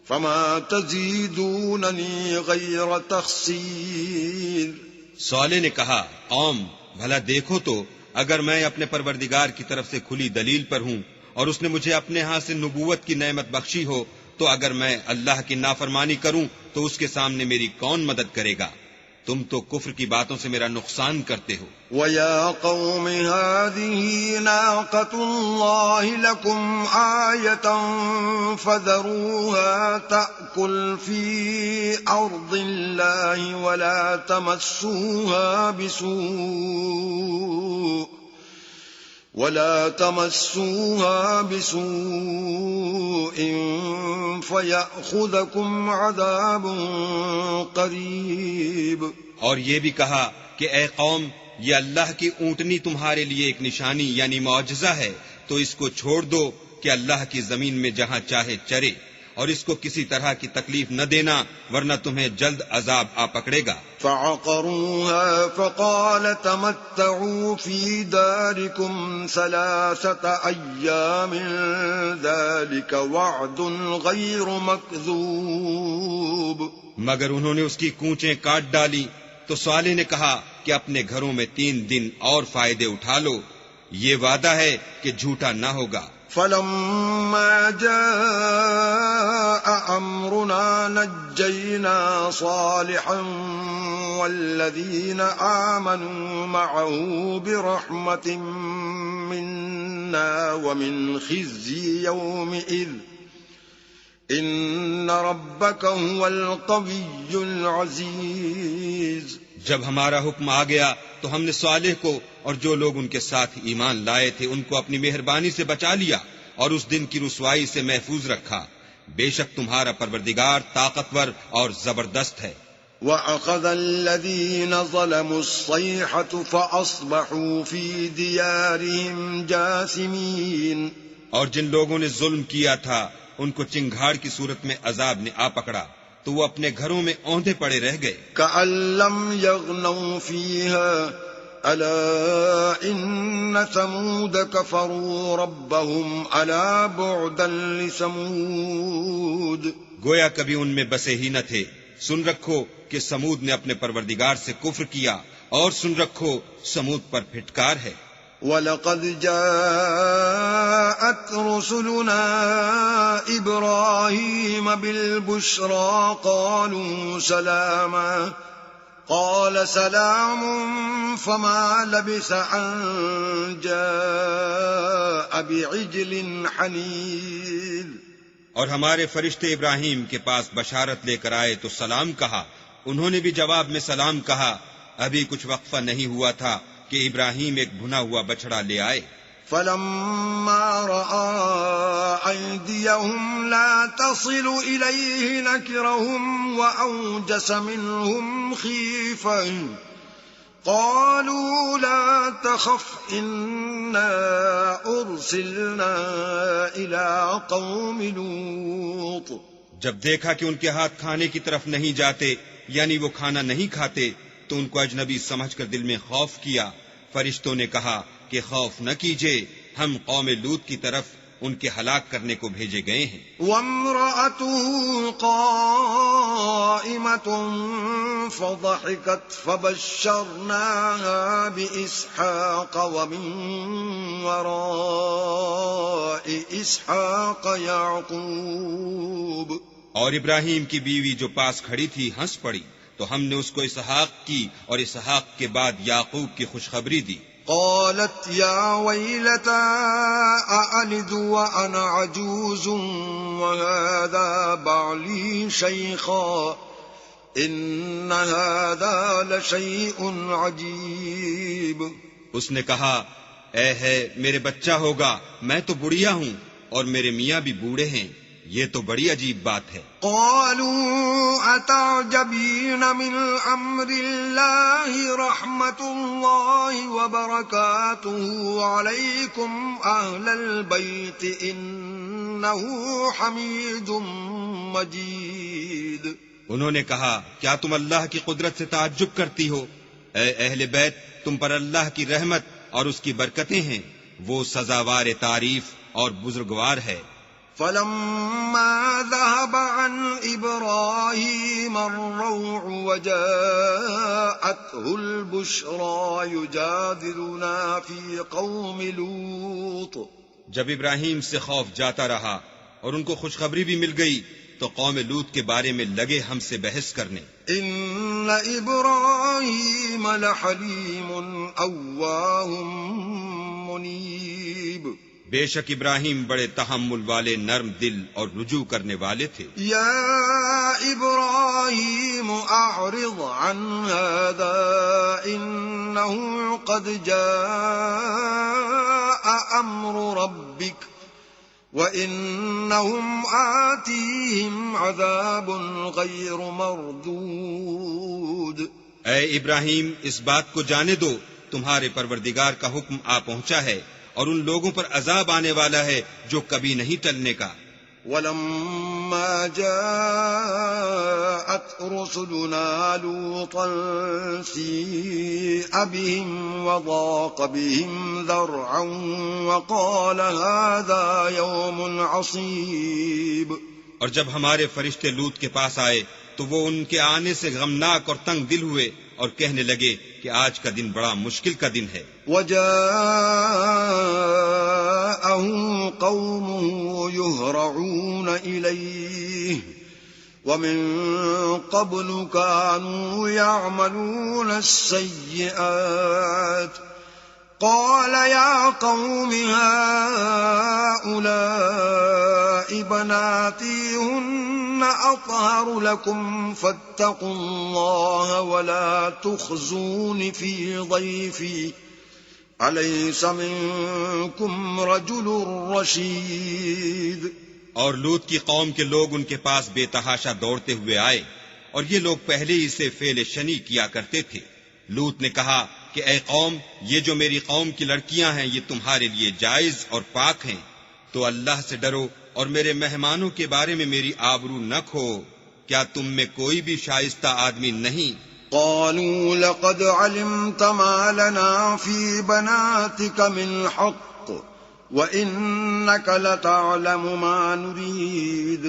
فما تزيدونني غير تخسير۔ صالح نے کہا، قوم بھلا دیکھو تو، اگر میں اپنے پروردگار کی طرف سے کھلی دلیل پر ہوں اور اس نے مجھے اپنے ہاں سے نبوت کی نعمت بخشی ہو، تو اگر میں اللہ کی نافرمانی کروں تو اس کے سامنے میری کون مدد کرے گا؟ تم تو کفر کی باتوں سے میرا نقصان کرتے ہو۔ وَيَا قَوْمِ هَٰذِهِ نَاقَةُ اللَّهِ لَكُمْ آيَةً فَذَرُوهَا تَأْكُلْ فِي أَرْضِ اللَّهِ وَلَا تَمَسُّوهَا بِسُوءٍ فَيَأْخُذَكُمْ عَذَابٌ قَرِيبٌ۔ اور یہ بھی کہا کہ اے قوم، یہ اللہ کی اونٹنی تمہارے لیے ایک نشانی یعنی معجزہ ہے، تو اس کو چھوڑ دو کہ اللہ کی زمین میں جہاں چاہے چرے، اور اس کو کسی طرح کی تکلیف نہ دینا ورنہ تمہیں جلد عذاب آ پکڑے گا۔ فعقروها فقال تمتعوا في داركم 3 أيام ذلك وعد غير مكذوب۔ مگر انہوں نے اس کی کونچیں کاٹ ڈالی تو صالح نے کہا کہ اپنے گھروں میں 3 دن اور فائدے اٹھا لو، یہ وعدہ ہے کہ جھوٹا نہ ہوگا۔ فلما جاء أمرنا نجينا صالحا والذين آمنوا معه برحمة منا ومن خزي يومئذ إن ربك هو القوي العزيز۔ جب ہمارا حکم آ گیا تو ہم نے صالح کو اور جو لوگ ان کے ساتھ ایمان لائے تھے ان کو اپنی مہربانی سے بچا لیا اور اس دن کی رسوائی سے محفوظ رکھا، بے شک تمہارا پروردگار طاقتور اور زبردست ہے۔ وَأَخَذَ الَّذِينَ ظَلَمُوا الصَّيْحَةُ فَأَصْبَحُوا فِي دِيَارِهِمْ جَاثِمِينَ۔ اور جن لوگوں نے ظلم کیا تھا ان کو چنگھاڑ کی صورت میں عذاب نے آ پکڑا تو وہ اپنے گھروں میں اوندھے پڑے رہ گئے۔ كَأَن لَّمْ يَغْنَوْا فِيهَا أَلَا إِنَّ ثَمُودَ كَفَرُوا رَبَّهُمْ أَلَا بُعْدًا لِّثَمُودَ۔ گویا کبھی ان میں بسے ہی نہ تھے۔ سن رکھو کہ سمود نے اپنے پروردگار سے کفر کیا، اور سن رکھو سمود پر پھٹکار ہے۔ وَلَقَدْ جَاءَتْ رُسُلُنَا إِبْرَاهِيمَ بِالْبُشْرَىٰ قَالُوا سَلَامًا قَالَ سَلَامٌ فَمَا لَبِثَ أَن جَاءَ بِعِجْلٍ حَنِيذٍ۔ اور ہمارے فرشتے ابراہیم کے پاس بشارت لے کر آئے تو سلام کہا، انہوں نے بھی جواب میں سلام کہا۔ ابھی کچھ وقفہ نہیں ہوا تھا کہ ابراہیم ایک بھنا ہوا بچڑا لے آئے۔ فَلَمَّا رَأَىٰ أَيْدِيَهُمْ لَا تَصِلُ إِلَيْهِ نَكِرَهُمْ وَأَوْجَسَ مِنْهُمْ خِيفَةً قَالُوا لَا تَخَفْ إِنَّا أُرْسِلْنَا إِلَىٰ قَوْمِ لُوطٍ۔ جب دیکھا کہ ان کے ہاتھ کھانے کی طرف نہیں جاتے یعنی وہ کھانا نہیں کھاتے تو ان کو اجنبی سمجھ کر دل میں خوف کیا۔ فرشتوں نے کہا کہ خوف نہ کیجیے، ہم قوم لوط کی طرف ان کے ہلاک کرنے کو بھیجے گئے ہیں۔ وامرأته قائمة فضحكت فبشرناها بإسحاق ومن وراء إسحاق يعقوب۔ اور ابراہیم کی بیوی جو پاس کھڑی تھی ہنس پڑی تو ہم نے اس کو اسحاق کی اور اسحاق کے بعد یعقوب کی خوشخبری دی۔ قالت يا ويلتى أألد وأنا عجوز وهذا بعلي شيخا إن هذا لشيء عجيب۔ اس نے کہا اے ہے میرے بچہ ہوگا، میں تو بڑھیا ہوں اور میرے میاں بھی بوڑھے ہیں، یہ تو بڑی عجیب بات ہے۔ قالوا أتعجبين من أمر الله رحمة الله وبركاته عليكم أهل البيت إنه حميد مجيد۔ انہوں نے کہا کیا تم اللہ کی قدرت سے تعجب کرتی ہو؟ اے اہل بیت، تم پر اللہ کی رحمت اور اس کی برکتیں ہیں، وہ سزاوار تعریف اور بزرگوار ہے۔ فلما ذهب عن إبراهيم الروع وجاءته البشرى يجادلنا في قوم لوط۔ جب ابراہیم سے خوف جاتا رہا اور ان کو خوشخبری بھی مل گئی تو قوم لوط کے بارے میں لگے ہم سے بحث کرنے۔ إن إبراهيم لحليم أواه منيب۔ بے شک ابراہیم بڑے تحمل والے، نرم دل اور رجوع کرنے والے تھے۔ یا ابراہیم اعرض عن هذا انه قد جاء امر ربك وانهم آتيهم عذاب غیر مردود۔ اے ابراہیم اس بات کو جانے دو تمہارے پروردگار کا حکم آ پہنچا ہے اور ان لوگوں پر عذاب آنے والا ہے جو کبھی نہیں ٹلنے کا۔ وَلَمَّا جَاءَتْ رُسُلُنَا لُوطًا سِيءَ بِهِمْ وَضَاقَ بِهِمْ ذَرْعًا وَقَالَ هَذَا يَوْمٌ عَصِيبٌ۔ اور جب ہمارے فرشتے لوط کے پاس آئے تو وہ ان کے آنے سے غمناک اور تنگ دل ہوئے اور کہنے لگے کہ آج کا دن بڑا مشکل کا دن ہے۔ وَجَاءَهُ قَوْمُهُ يُهْرَعُونَ إِلَيْهِ وَمِن قَبْلُ كَانُوا يَعْمَلُونَ السَّيِّئَاتِ قَالَ يَا قَوْمِ هَؤُلَاءِ بَنَاتِي هُنَّ أَطْهَرُ لَكُمْ فَاتَّقُوا اللَّهَ وَلَا تُخْزُونِ فِي ضَيْفِي أَلَيْسَ مِنكُمْ رَجُلٌ رَشِيدٌ۔ اور لوط کی قوم کے لوگ ان کے پاس بے تحاشا دوڑتے ہوئے آئے اور یہ لوگ پہلے ہی سے فعل شنی کیا کرتے تھے۔ لوط نے کہا کہ اے قوم، یہ جو میری قوم کی لڑکیاں ہیں یہ تمہارے لیے جائز اور پاک ہیں، تو اللہ سے ڈرو اور میرے مہمانوں کے بارے میں میری آبرو نہ کھو۔ کیا تم میں کوئی بھی شائستہ آدمی نہیں؟ قالوا لقد علمت ما لنا في بناتك من حق وإنك لتعلم ما نريد۔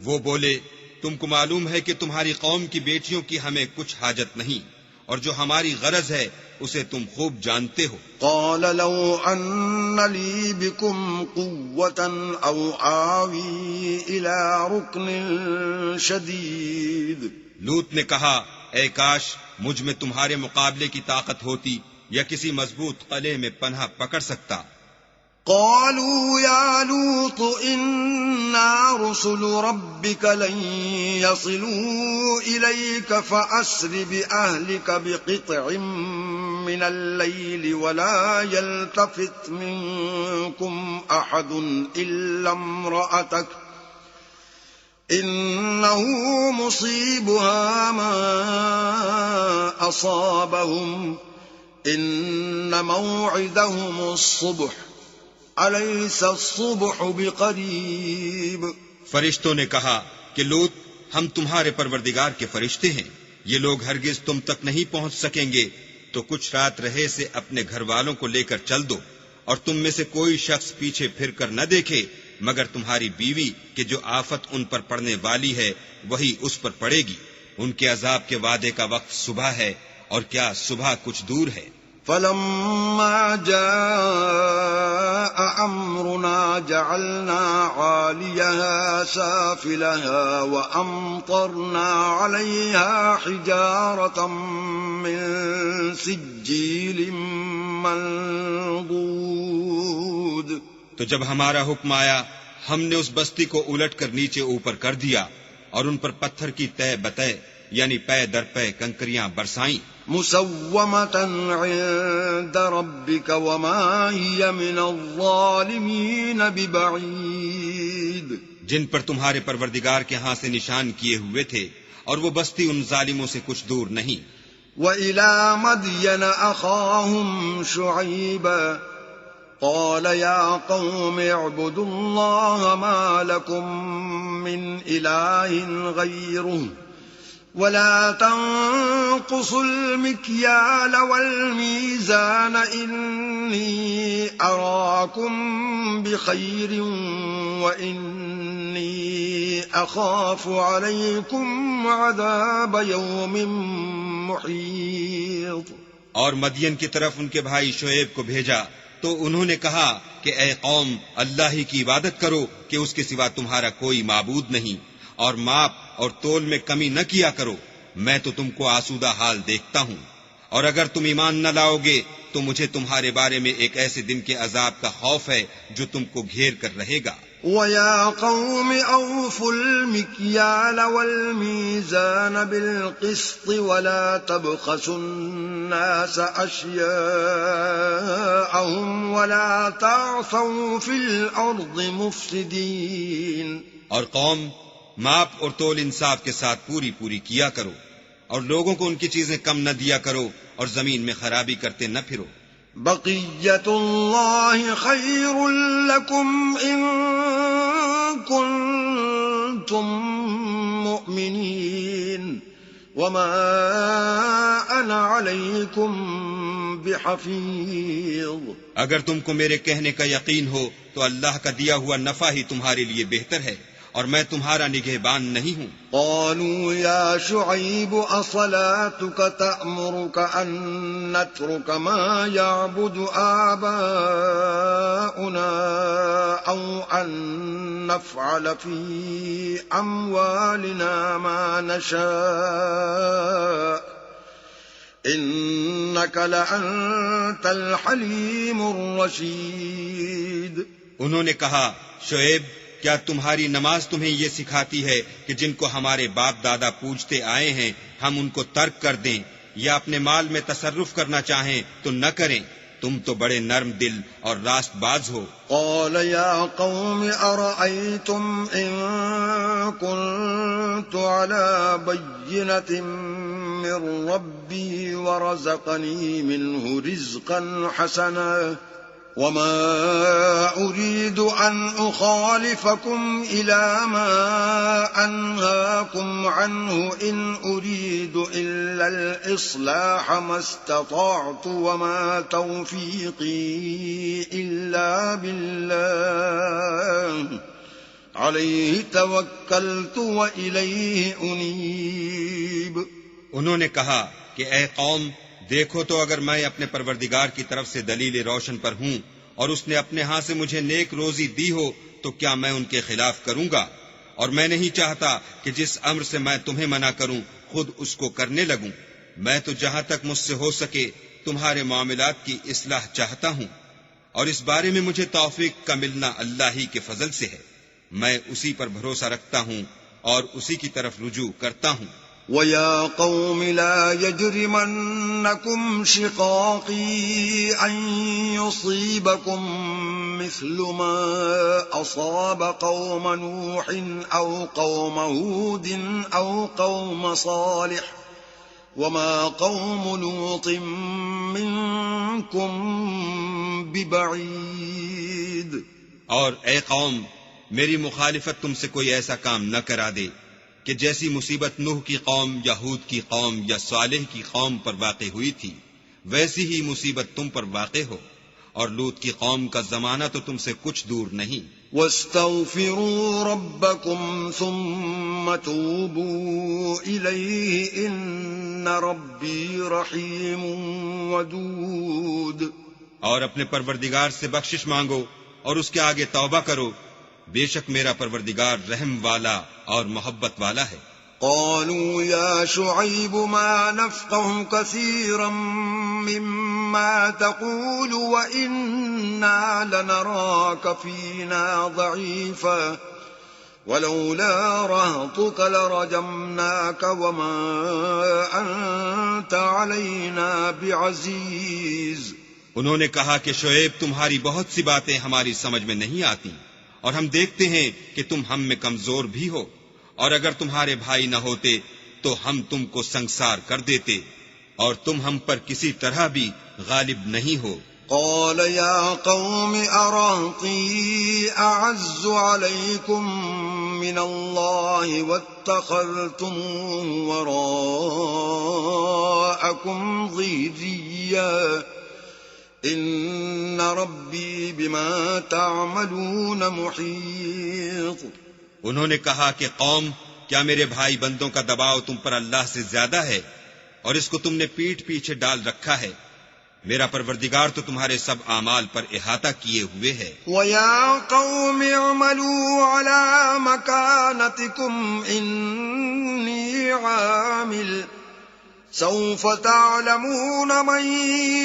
وہ بولے تم کو معلوم ہے کہ تمہاری قوم کی بیٹیوں کی ہمیں کچھ حاجت نہیں، اور جو ہماری غرض ہے اسے تم خوب جانتے ہو۔ قال لو أن لي بكم قوة أو آوي إلى ركن شديد۔ لوط نے کہا اے کاش مجھ میں تمہارے مقابلے کی طاقت ہوتی یا کسی مضبوط قلعے میں پناہ پکڑ سکتا۔ قالوا يا لوط إنا رسل ربك لن يصلوا إليك فأسر بأهلك بقطع من الليل ولا يلتفت منكم أحد إلا امرأتك إنه مصيبها ما أصابهم إن موعدهم الصبح أليس الصبح بقريب۔ فرشتوں نے کہا کہ لوط ہم تمہارے پروردگار کے فرشتے ہیں، یہ لوگ ہرگز تم تک نہیں پہنچ سکیں گے، تو کچھ رات رہے سے اپنے گھر والوں کو لے کر چل دو، اور تم میں سے کوئی شخص پیچھے پھر کر نہ دیکھے مگر تمہاری بیوی کہ جو آفت ان پر پڑنے والی ہے وہی اس پر پڑے گی. ان کے عذاب کے وعدے کا وقت صبح ہے اور کیا صبح کچھ دور ہے. فلما جاء أمرنا جعلنا عاليها سافلها وأمطرنا عليها حجارة من سجيل منضود. تو جب ہمارا حکم آیا ہم نے اس بستی کو الٹ کر نیچے اوپر کر دیا اور ان پر پتھر کی تہ بتہ یعنی پے در پے کنکریاں برسائیں. مسومة عند ربك وما هي من الظالمين ببعيد. جن پر تمہارے پروردگار کے ہاں سے نشان کیے ہوئے تھے اور وہ بستی ان ظالموں سے کچھ دور نہیں. وإلى مدين أخاهم شعيبا قال يا قوم اعبدوا الله ما لكم من إله غيره ولا تنقصوا المكيال والميزان إني أراكم بخير وإني أخاف عليكم عذاب يوم محيط. اور مدین کی طرف ان کے بھائی شعیب کو بھیجا تو انہوں نے کہا کہ اے قوم اللہ ہی کی عبادت کرو کہ اس کے سوا تمہارا کوئی معبود نہیں اور ماپ اور تول میں کمی نہ کیا کرو. میں تو تم کو آسودہ حال دیکھتا ہوں اور اگر تم ایمان نہ لاؤ گے تو مجھے تمہارے بارے میں ایک ایسے دن کے عذاب کا خوف ہے جو تم کو گھیر کر رہے گا. وَيَا قَوْمِ أَوْفُوا الْمِكْيَالَ وَالْمِيزَانَ بِالْقِسْطِ وَلَا تَبْخَسُوا النَّاسَ أَشْيَاءَهُمْ وَلَا تَعْثَوْا فِي الْأَرْضِ مُفْسِدِينَ. اور قوم ماپ اور تول انصاف کے ساتھ پوری پوری کیا کرو اور لوگوں کو ان کی چیزیں کم نہ دیا کرو اور زمین میں خرابی کرتے نہ پھرو. بقیت اللہ خیر لکم ان کنتم مؤمنین وما انا علیکم بحفیظ. اگر تم کو میرے کہنے کا یقین ہو تو اللہ کا دیا ہوا نفع ہی تمہارے لیے بہتر ہے اور میں تمہارا نگہبان نہیں ہوں. قالوا يا شعيب أصلاتك تأمرك أن نترك ما يعبد آباؤنا أو أن نفعل في أموالنا ما نشاء إنك لأنت الحليم الرشيد. انہوں نے کہا شعیب کیا تمہاری نماز تمہیں یہ سکھاتی ہے کہ جن کو ہمارے باپ دادا پوجتے آئے ہیں ہم ان کو ترک کر دیں یا اپنے مال میں تصرف کرنا چاہیں تو نہ کریں؟ تم تو بڑے نرم دل اور راست باز ہو. قال يا قوم أرأيتم إن كنت على بينة من ربي ورزقني منه رزقا حسنا وما أريد أن أخالفكم إلى ما أنهاكم عنه إن أريد إلا الإصلاح ما استطعت وما توفيقي إلا بالله عليه توكلت وإليه أنيب. انہوں نے کہا کہ اے قوم دیکھو تو اگر میں اپنے پروردگار کی طرف سے دلیل روشن پر ہوں اور اس نے اپنے ہاں سے مجھے نیک روزی دی ہو تو کیا میں ان کے خلاف کروں گا؟ اور میں نہیں چاہتا کہ جس امر سے میں تمہیں منع کروں خود اس کو کرنے لگوں. میں تو جہاں تک مجھ سے ہو سکے تمہارے معاملات کی اصلاح چاہتا ہوں اور اس بارے میں مجھے توفیق کا ملنا اللہ ہی کے فضل سے ہے. میں اسی پر بھروسہ رکھتا ہوں اور اسی کی طرف رجوع کرتا ہوں. وَيَا قَوْمِ لَا يَجْرِمَنَّكُمْ شِقَاقِي أَن يُصِيبَكُم مِّثْلُ مَا أَصَابَ قَوْمَ نُوحٍ أَوْ قَوْمَ هُودٍ أَوْ قَوْمَ صَالِحٍ وَمَا قَوْمُ لُوطٍ مِّنكُم بِبَعِيدٍ. اور اے قوم میری مخالفت تم سے کوئی ایسا کام نہ کرا دے کہ جیسی مصیبت نوح کی قوم یا ہود کی قوم یا صالح کی قوم پر واقع ہوئی تھی ویسی ہی مصیبت تم پر واقع ہو. اور لوط کی قوم کا زمانہ تو تم سے کچھ دور نہیں۔ واستغفروا ربكم ثم توبوا إليه إن ربي رحيم ودود۔ اور اپنے پروردگار سے بخشش مانگو اور اس کے آگے توبہ کرو، بے شک میرا پروردگار رحم والا اور محبت والا ہے۔ قالوا يا شعيب ما نفقه كثيرا مما تقول وإنا لنراك فينا ضعيفا ولولا رهطك لرجمناك وما أنت علينا بعزيز۔ انہوں نے کہا کہ شعیب تمہاری بہت سی باتیں ہماری سمجھ میں نہیں آتی، اور ہم دیکھتے ہیں کہ تم ہم میں کمزور بھی ہو، اور اگر تمہارے بھائی نہ ہوتے تو ہم تم کو سنگسار کر دیتے، اور تم ہم پر کسی طرح بھی غالب نہیں ہو۔ قال يا قوم أرهطي أعز عليكم من الله واتخذتموه وراءكم ظهريا إن ربي بما تعملون محيط۔ انہوں نے کہا کہ قوم، کیا میرے بھائی بندوں کا دباؤ تم پر اللہ سے زیادہ ہے، اور اس کو تم نے پیٹھ پیچھے ڈال رکھا ہے؟ میرا پروردگار تو تمہارے سب اعمال پر احاطہ کیے ہوئے ہے۔ وَيَا قَوْمِ اعْمَلُوا عَلَى مَكَانَتِكُمْ إِنِّي عَامِلٌ سَوْفَ تَعْلَمُونَ مَن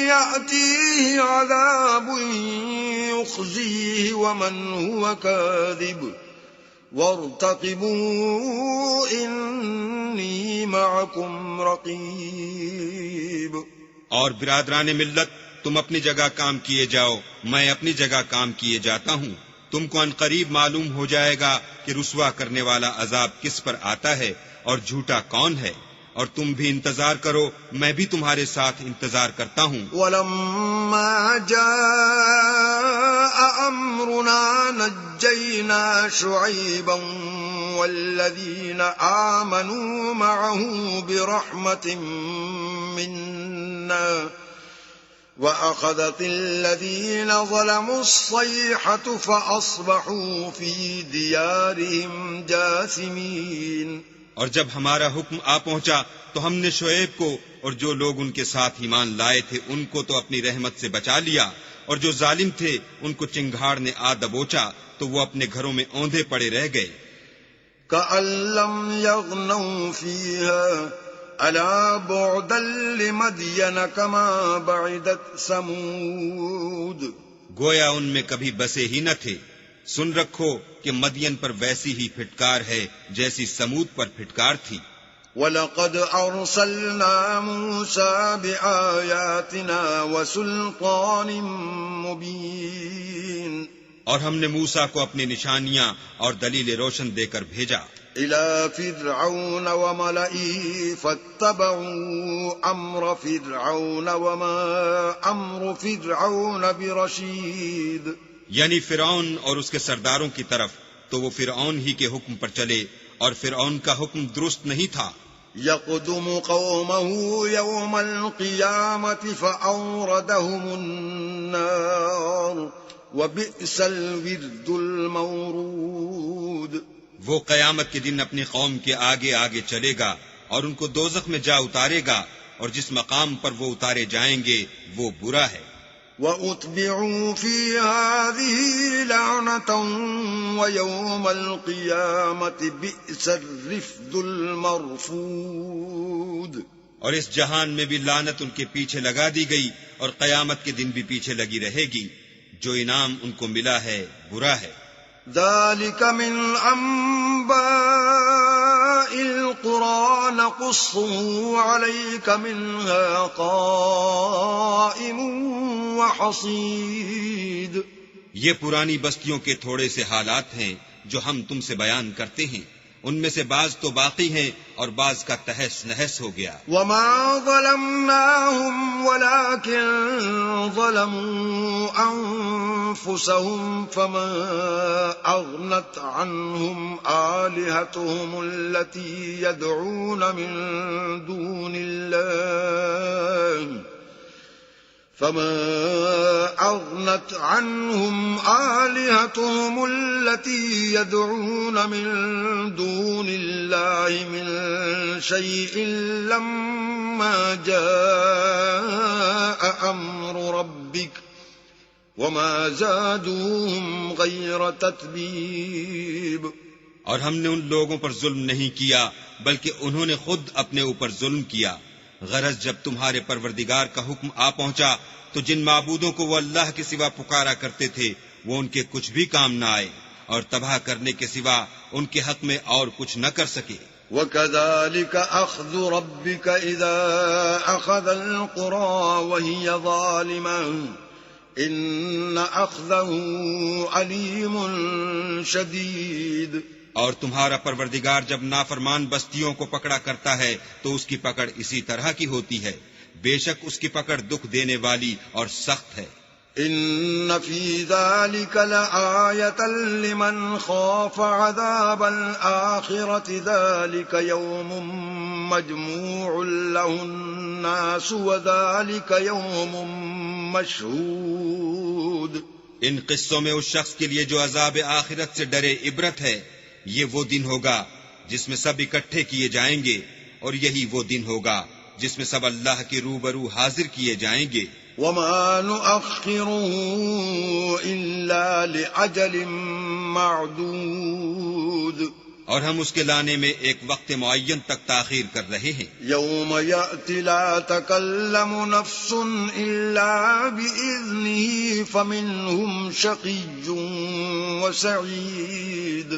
يَأْتِيهِ عَذَابٌ يُخْزِيهِ وَمَنْ هُوَ كَاذِبٌ وَارْتَقِبُوا إِنِّي مَعَكُمْ رَقِيبٌ۔ اور برادران ملت، تم اپنی جگہ کام کیے جاؤ، میں اپنی جگہ کام کیے جاتا ہوں۔ تم کو عنقریب معلوم ہو جائے گا کہ رسوا کرنے والا عذاب کس پر آتا ہے اور جھوٹا کون ہے، اور تم بھی انتظار کرو، میں بھی تمہارے ساتھ انتظار کرتا ہوں۔ وَلَمَّا جَاءَ أَمْرُنَا نَجَّيْنَا شُعَيْبًا وَالَّذِينَ آمَنُوا مَعَهُ بِرَحْمَةٍ مِنَّا وَأَخَذَتِ الَّذِينَ ظَلَمُوا الصَّيْحَةُ فَأَصْبَحُوا فِي دِيَارِهِمْ جَاثِمِينَ۔ اور جب ہمارا حکم آ پہنچا تو ہم نے شعیب کو اور جو لوگ ان کے ساتھ ایمان لائے تھے ان کو تو اپنی رحمت سے بچا لیا، اور جو ظالم تھے ان کو چنگھاڑ نے آ دبوچا تو وہ اپنے گھروں میں اوندھے پڑے رہ گئے۔ كَأَن لَّمْ يَغْنَوْا فِيهَا أَلَا بُعْدًا لِّمَدْيَنَ كَمَا بَعِدَتْ ثَمُودُ۔ گویا ان میں کبھی بسے ہی نہ تھے۔ سن رکھو کہ مدین پر ویسی ہی پھٹکار ہے جیسی سمود پر پھٹکار تھی۔ وَلَقَدْ أَرْسَلْنَا مُوسَىٰ بِآيَاتِنَا وَسُلْطَانٍ مُّبِينٍ۔ اور ہم نے موسیٰ کو اپنی نشانیاں اور دلیل روشن دے کر بھیجا۔ إِلَىٰ فِرْعَوْنَ وَمَلَئِهِ فَاتَّبَعُوا أَمْرَ فِرْعَوْنَ وَمَا أَمْرُ فِرْعَوْنَ بِرَشِيدٍ۔ یعنی فرعون اور اس کے سرداروں کی طرف، تو وہ فرعون ہی کے حکم پر چلے، اور فرعون کا حکم درست نہیں تھا۔ يَقْدُمُ قَوْمَهُ يَوْمَ الْقِيَامَةِ فَأَوْرَدَهُمُ النَّارَ وَبِئْسَ الْوِرْدُ الْمَوْرُودُ۔ وہ قیامت کے دن اپنی قوم کے آگے آگے چلے گا اور ان کو دوزخ میں جا اتارے گا، اور جس مقام پر وہ اتارے جائیں گے وہ برا ہے۔ وَأُتْبِعُوا فِي هَٰذِهِ لَعْنَةً وَيَوْمَ الْقِيَامَةِ بِئْسَ الرِّفْدُ الْمَرْفُودُ۔ اور اس جہان میں بھی لعنت ان کے پیچھے لگا دی گئی، اور قیامت کے دن بھی پیچھے لگی رہے گی۔ جو انعام ان کو ملا ہے برا ہے۔ ذَلِكَ مِنْ أَنبَاءِ الْقُرَىٰ نَقُصُّهُ عَلَيْكَ مِنْهَا قَائِمٌ وَحَصِيدٌ۔ یہ پرانی بستیوں کے تھوڑے سے حالات ہیں جو ہم تم سے بیان کرتے ہیں، ان میں سے بعض تو باقی ہیں اور بعض کا تہس نہس ہو گیا۔ وَمَا ظَلَمْنَاهُمْ وَلَٰكِن ظَلَمُوا أَنفُسَهُمْ فَمَا أَغْنَتْ عَنْهُمْ آلِهَتُهُمُ الَّتِي يَدْعُونَ مِن دُونِ اللَّهِ فما أغنت عنهم آلهتهم التي يدعون من دون الله من شيء لما جاء أمر ربك وما زادوهم غير تتبيب. اور ہم نے ان لوگوں پر ظلم نہیں کیا بلکہ انہوں نے خود اپنے اوپر ظلم کیا. غرض جب تمہارے پروردگار کا حکم آ پہنچا تو جن معبودوں کو وہ اللہ کے سوا پکارا کرتے تھے وہ ان کے کچھ بھی کام نہ آئے اور تباہ کرنے کے سوا ان کے حق میں اور کچھ نہ کر سکے. وَكَذَلِكَ أَخْذُ رَبِّكَ إِذَا أَخَذَ الْقُرَى وَهِيَ ظَالِمَةٌ إِنَّ أَخْذَهُ عَلِيمٌ شَدِيدٌ. اور تمہارا پروردگار جب نافرمان بستیوں کو پکڑا کرتا ہے تو اس کی پکڑ اسی طرح کی ہوتی ہے. بے شک اس کی پکڑ دکھ دینے والی اور سخت ہے. ان فی ذلک لآیۃ لمن خاف عذاب الآخرۃ ذلک یوم مجموع له الناس وذلک یوم مشہود. ان قصوں میں اس شخص کے لیے جو عذاب آخرت سے ڈرے عبرت ہے. یہ وہ دن ہوگا جس میں سب اکٹھے کیے جائیں گے اور یہی وہ دن ہوگا جس میں سب اللہ کے روبرو حاضر کیے جائیں گے. وما نؤخره إلا لأجل معدود. اور ہم اس کے لانے میں ایک وقت معین تک تاخیر کر رہے ہیں. یوم یأتی لا تکلم نفس الا بإذنه فمنهم شقی وسعید.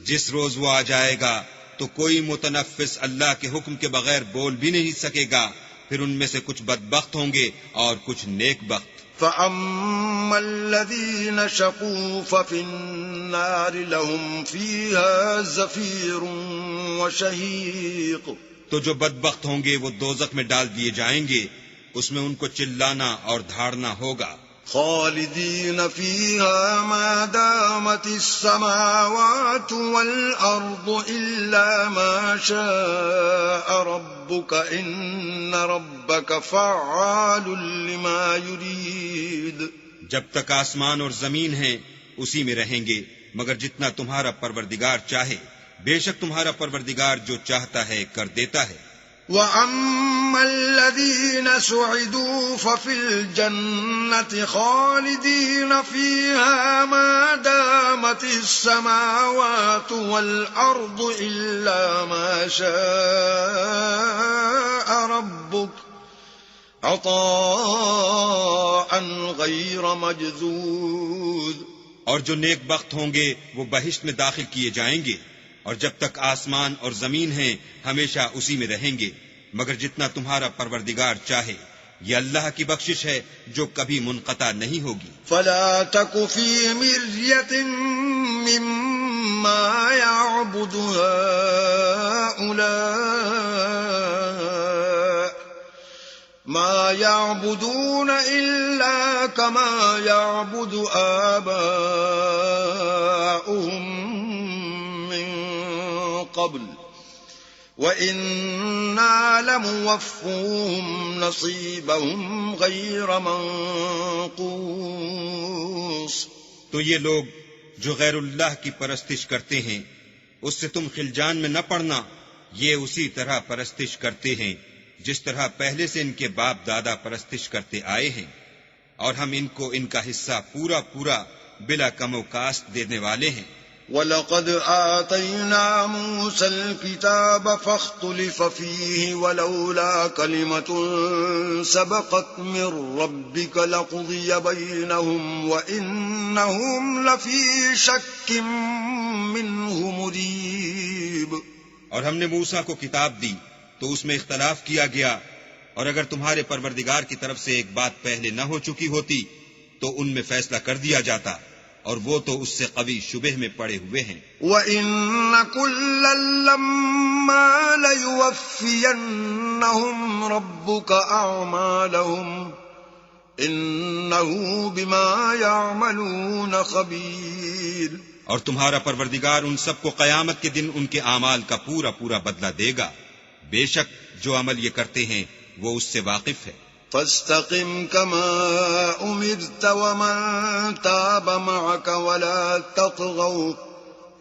جس روز وہ آ جائے گا تو کوئی متنفس اللہ کے حکم کے بغیر بول بھی نہیں سکے گا. پھر ان میں سے کچھ بدبخت ہوں گے اور کچھ نیک بخت. فَأَمَّا الَّذِينَ شَقُوا فَفِي النَّارِ لَهُمْ فِيهَا زَفِيرٌ وَشَهِيقٌ. تو جو بدبخت ہوں گے وہ دوزخ میں ڈال دیے جائیں گے. اس میں ان کو چلانا اور دھاڑنا ہوگا. خالدین فیہا ما دامت السماوات والارض الا ما شاء ربک ان ربک فعال لما یرید. جب تک آسمان اور زمین ہیں اسی میں رہیں گے مگر جتنا تمہارا پروردگار چاہے. بے شک تمہارا پروردگار جو چاہتا ہے کر دیتا ہے. وَأَمَّا الَّذِينَ سُعِدُوا فَفِي الْجَنَّةِ خَالِدِينَ فِيهَا مَا دَامَتِ السَّمَاوَاتُ وَالْأَرْضُ إِلَّا مَا شَاءَ رَبُّكَ عَطَاءً غَيْرَ مَجْذُوذٍ. اور جو نیک بخت ہوں گے وہ بہشت میں داخل کیے جائیں گے اور جب تک آسمان اور زمین ہیں ہمیشہ اسی میں رہیں گے مگر جتنا تمہارا پروردگار چاہے. یہ اللہ کی بخشش ہے جو کبھی منقطع نہیں ہوگی. فلا تک فی مریۃ مما یعبد هؤلاء ما يعبدون الا كما يعبد آباؤهم قبل وَإِنَّا لَمُوَفُّوهُمْ نَصِيبَهُمْ غَيْرَ مَنْقُوصٍ. تو یہ لوگ جو غیر اللہ کی پرستش کرتے ہیں اس سے تم خلجان میں نہ پڑنا. یہ اسی طرح پرستش کرتے ہیں جس طرح پہلے سے ان کے باپ دادا پرستش کرتے آئے ہیں اور ہم ان کو ان کا حصہ پورا پورا بلا کم و کاست دینے والے ہیں. وَلَقَدْ آتَيْنَا مُوسَى الْكِتَابَ فَاخْتُلِفَ فِيهِ وَلَوْلَا كَلِمَةٌ سَبَقَتْ مِنْ رَبِّكَ لَقُضِيَ بَيْنَهُمْ وَإِنَّهُمْ لَفِي شَكٍّ مِّنْهُ مُرِيبٍ. اور ہم نے موسیٰ کو کتاب دی تو اس میں اختلاف کیا گیا اور اگر تمہارے پروردگار کی طرف سے ایک بات پہلے نہ ہو چکی ہوتی تو ان میں فیصلہ کر دیا جاتا اور وہ تو اس سے قوی شبہ میں پڑے ہوئے ہیں. وَإِنَّ كُلًّا لَمَّا لَيُوَفِّيَنَّهُمْ رَبُّكَ أَعْمَالَهُمْ إِنَّهُ بِمَا يَعْمَلُونَ خَبِيرٌ. اور تمہارا پروردگار ان سب کو قیامت کے دن ان کے اعمال کا پورا پورا بدلہ دے گا. بے شک جو عمل یہ کرتے ہیں وہ اس سے واقف ہے. فاستقم كما أمرت ومن تاب معك ولا تطغوا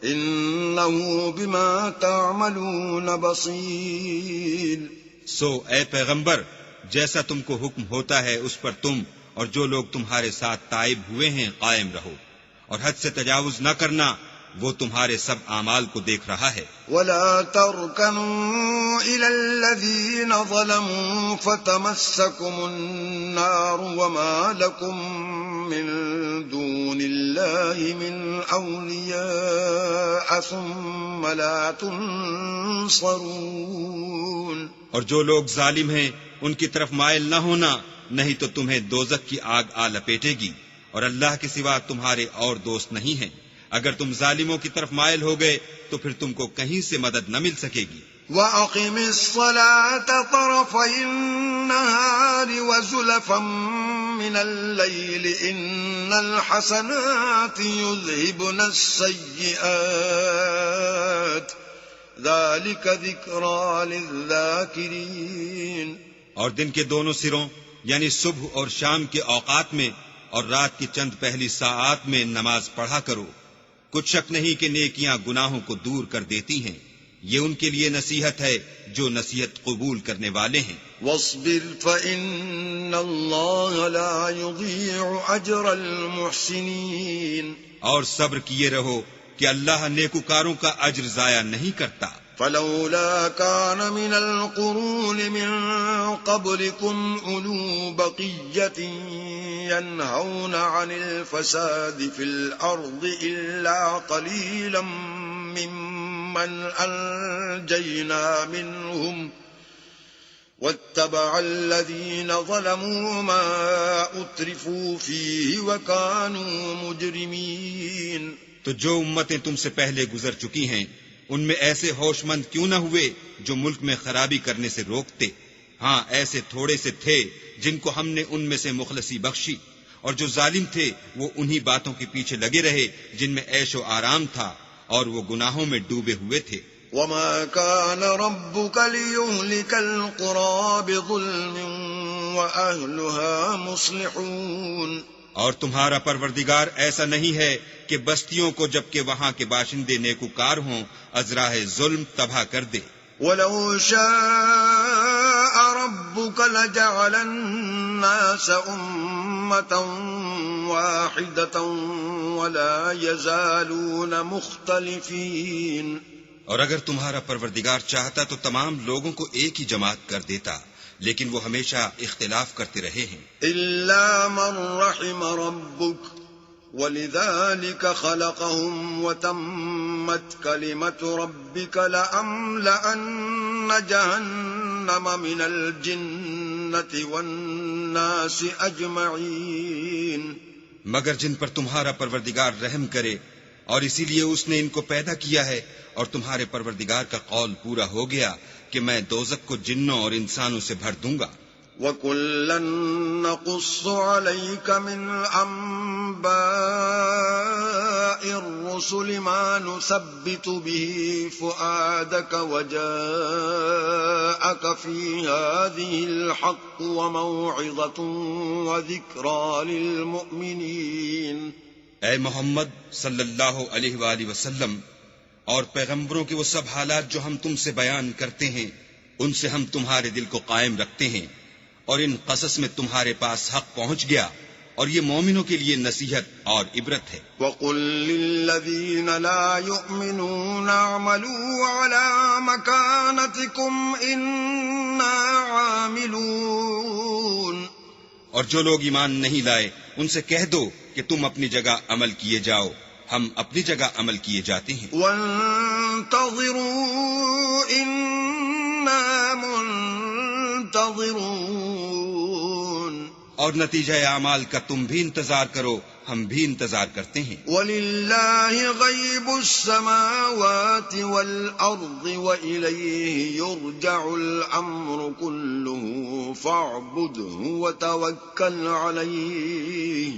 إنه بما تعملون بصير. سو اے پیغمبر، جیسا تم کو حکم ہوتا ہے اس پر تم اور جو لوگ تمہارے ساتھ تائب ہوئے ہیں قائم رہو، اور حد سے تجاوز نہ کرنا، وہ تمہارے سب اعمال کو دیکھ رہا ہے. ولا تركنوا إلى الذين ظلموا فتمسكم النار وما لكم من دون الله من أولياء ثم لا تنصرون. اور جو لوگ ظالم ہیں ان کی طرف مائل نہ ہونا، نہیں تو تمہیں دوزخ کی آگ آ لپیٹے گی، اور اللہ کے سوا تمہارے اور دوست نہیں ہیں. اگر تم ظالموں کی طرف مائل ہو گئے تو پھر تم کو کہیں سے مدد نہ مل سکے گی. وَأَقِمِ الصَّلَاةَ طَرَفَيِ النَّهَارِ وَزُلَفًا مِّنَ اللَّيْلِ إِنَّ الْحَسَنَاتِ يُذْهِبْنَ السَّيِّئَاتِ ذَلِكَ ذِكْرَى لِلذَّاكِرِينَ. اور دن کے دونوں سروں یعنی صبح اور شام کے اوقات میں اور رات کی چند پہلی ساعات میں نماز پڑھا کرو. کچھ شک نہیں کہ نیکیاں گناہوں کو دور کر دیتی ہیں. یہ ان کے لیے نصیحت ہے جو نصیحت قبول کرنے والے ہیں. وَاصْبِرْ فَإِنَّ اللَّهَ لَا يُضِيعُ أَجْرَ الْمُحْسِنِينَ. اور صبر کیے رہو کہ اللہ نیکوکاروں کا اجر ضائع نہیں کرتا. فلولا كان من القرون من قبلكم أولو بقية ينهون عن الفساد في الأرض إلا قليلا ممن أنجينا منهم واتبع الذين ظلموا ما أترفوا فيه وكانوا مجرمين. تو جو امتیں تم سے پہلے گزر چکی ہیں ان میں ایسے ہوش مند کیوں نہ ہوئے جو ملک میں خرابی کرنے سے روکتے؟ ہاں ایسے تھوڑے سے تھے جن کو ہم نے ان میں سے مخلصی بخشی، اور جو ظالم تھے وہ انہی باتوں کے پیچھے لگے رہے جن میں عیش و آرام تھا، اور وہ گناہوں میں ڈوبے ہوئے تھے. وما كان ربك ليهلك القرى بظلم وأهلها مصلحون. اور تمہارا پروردگار ایسا نہیں ہے کہ بستیوں کو جبکہ وہاں کے باشندے نیکوکار ہوں ازراہ ظلم تباہ کر دے. وَلَوْ شَاءَ رَبُّكَ لَجَعَلَ النَّاسَ أُمَّةً وَاحِدَةً وَلَا يَزَالُونَ مُخْتَلِفِينَ. اور اگر تمہارا پروردگار چاہتا تو تمام لوگوں کو ایک ہی جماعت کر دیتا، لیکن وہ ہمیشہ اختلاف کرتے رہے ہیں. إِلَّا مَن رَّحِمَ رَبُّكَ وَلِذَلِكَ خَلَقَهُمْ وَتَمَّتْ كَلِمَةُ رَبِّكَ لَأَمْلَأَنَّ جَهَنَّمَ مِنَ الْجِنَّةِ وَالنَّاسِ أَجْمَعِينَ. مگر جن پر تمہارا پروردگار رحم کرے، اور اسی لیے اس نے ان کو پیدا کیا ہے، اور تمہارے پروردگار کا قول پورا ہو گیا کہ میں دوزخ کو جنوں اور انسانوں سے بھر دوں گا. وَكُلًّا نَّقُصُّ عَلَيْكَ مِنْ أَنبَاءِ الرُّسُلِ مَا نُثَبِّتُ بِهِ فُؤَادَكَ وَجَاءَكَ فِي هَٰذِهِ الْحَقُّ وَمَوْعِظَةٌ وَذِكْرَىٰ لِلْمُؤْمِنِينَ. اے محمد صلی اللہ علیہ وآلہ وسلم، اور پیغمبروں کے وہ سب حالات جو ہم تم سے بیان کرتے ہیں ان سے ہم تمہارے دل کو قائم رکھتے ہیں، اور ان قصص میں تمہارے پاس حق پہنچ گیا، اور یہ مومنوں کے لیے نصیحت اور عبرت ہے. وَقُل لِّلَّذِينَ لَا يُؤْمِنُونَ اعْمَلُوا عَلَىٰ مَكَانَتِكُمْ إِنَّا عَامِلُونَ. اور جو لوگ ایمان نہیں لائے ان سے کہہ دو کہ تم اپنی جگہ عمل کیے جاؤ، ہم اپنی جگہ عمل کیے جاتے ہیں. وَانتَظِرُوا إِنَّا مُنتَظِرُونَ. اور نتیجہ اعمال کا تم بھی انتظار کرو، ہم بھی انتظار کرتے ہیں. وَلِلَّهِ غَيْبُ السَّمَاوَاتِ وَالْأَرْضِ وَإِلَيْهِ يُرْجَعُ الْأَمْرُ كُلُّهُ فَاعْبُدْهُ وَتَوَكَّلْ عَلَيْهِ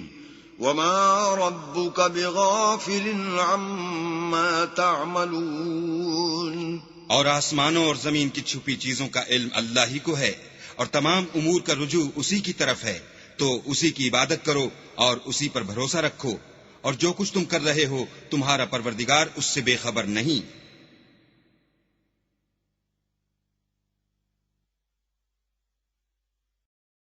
وَمَا رَبُّكَ بِغَافِلٍ عَمَّا تَعْمَلُونَ. اور آسمانوں اور زمین کی چھپی چیزوں کا علم اللہ ہی کو ہے، اور تمام امور کا رجوع اسی کی طرف ہے، تو اسی کی عبادت کرو اور اسی پر بھروسہ رکھو، اور جو کچھ تم کر رہے ہو تمہارا پروردگار اس سے بے خبر نہیں۔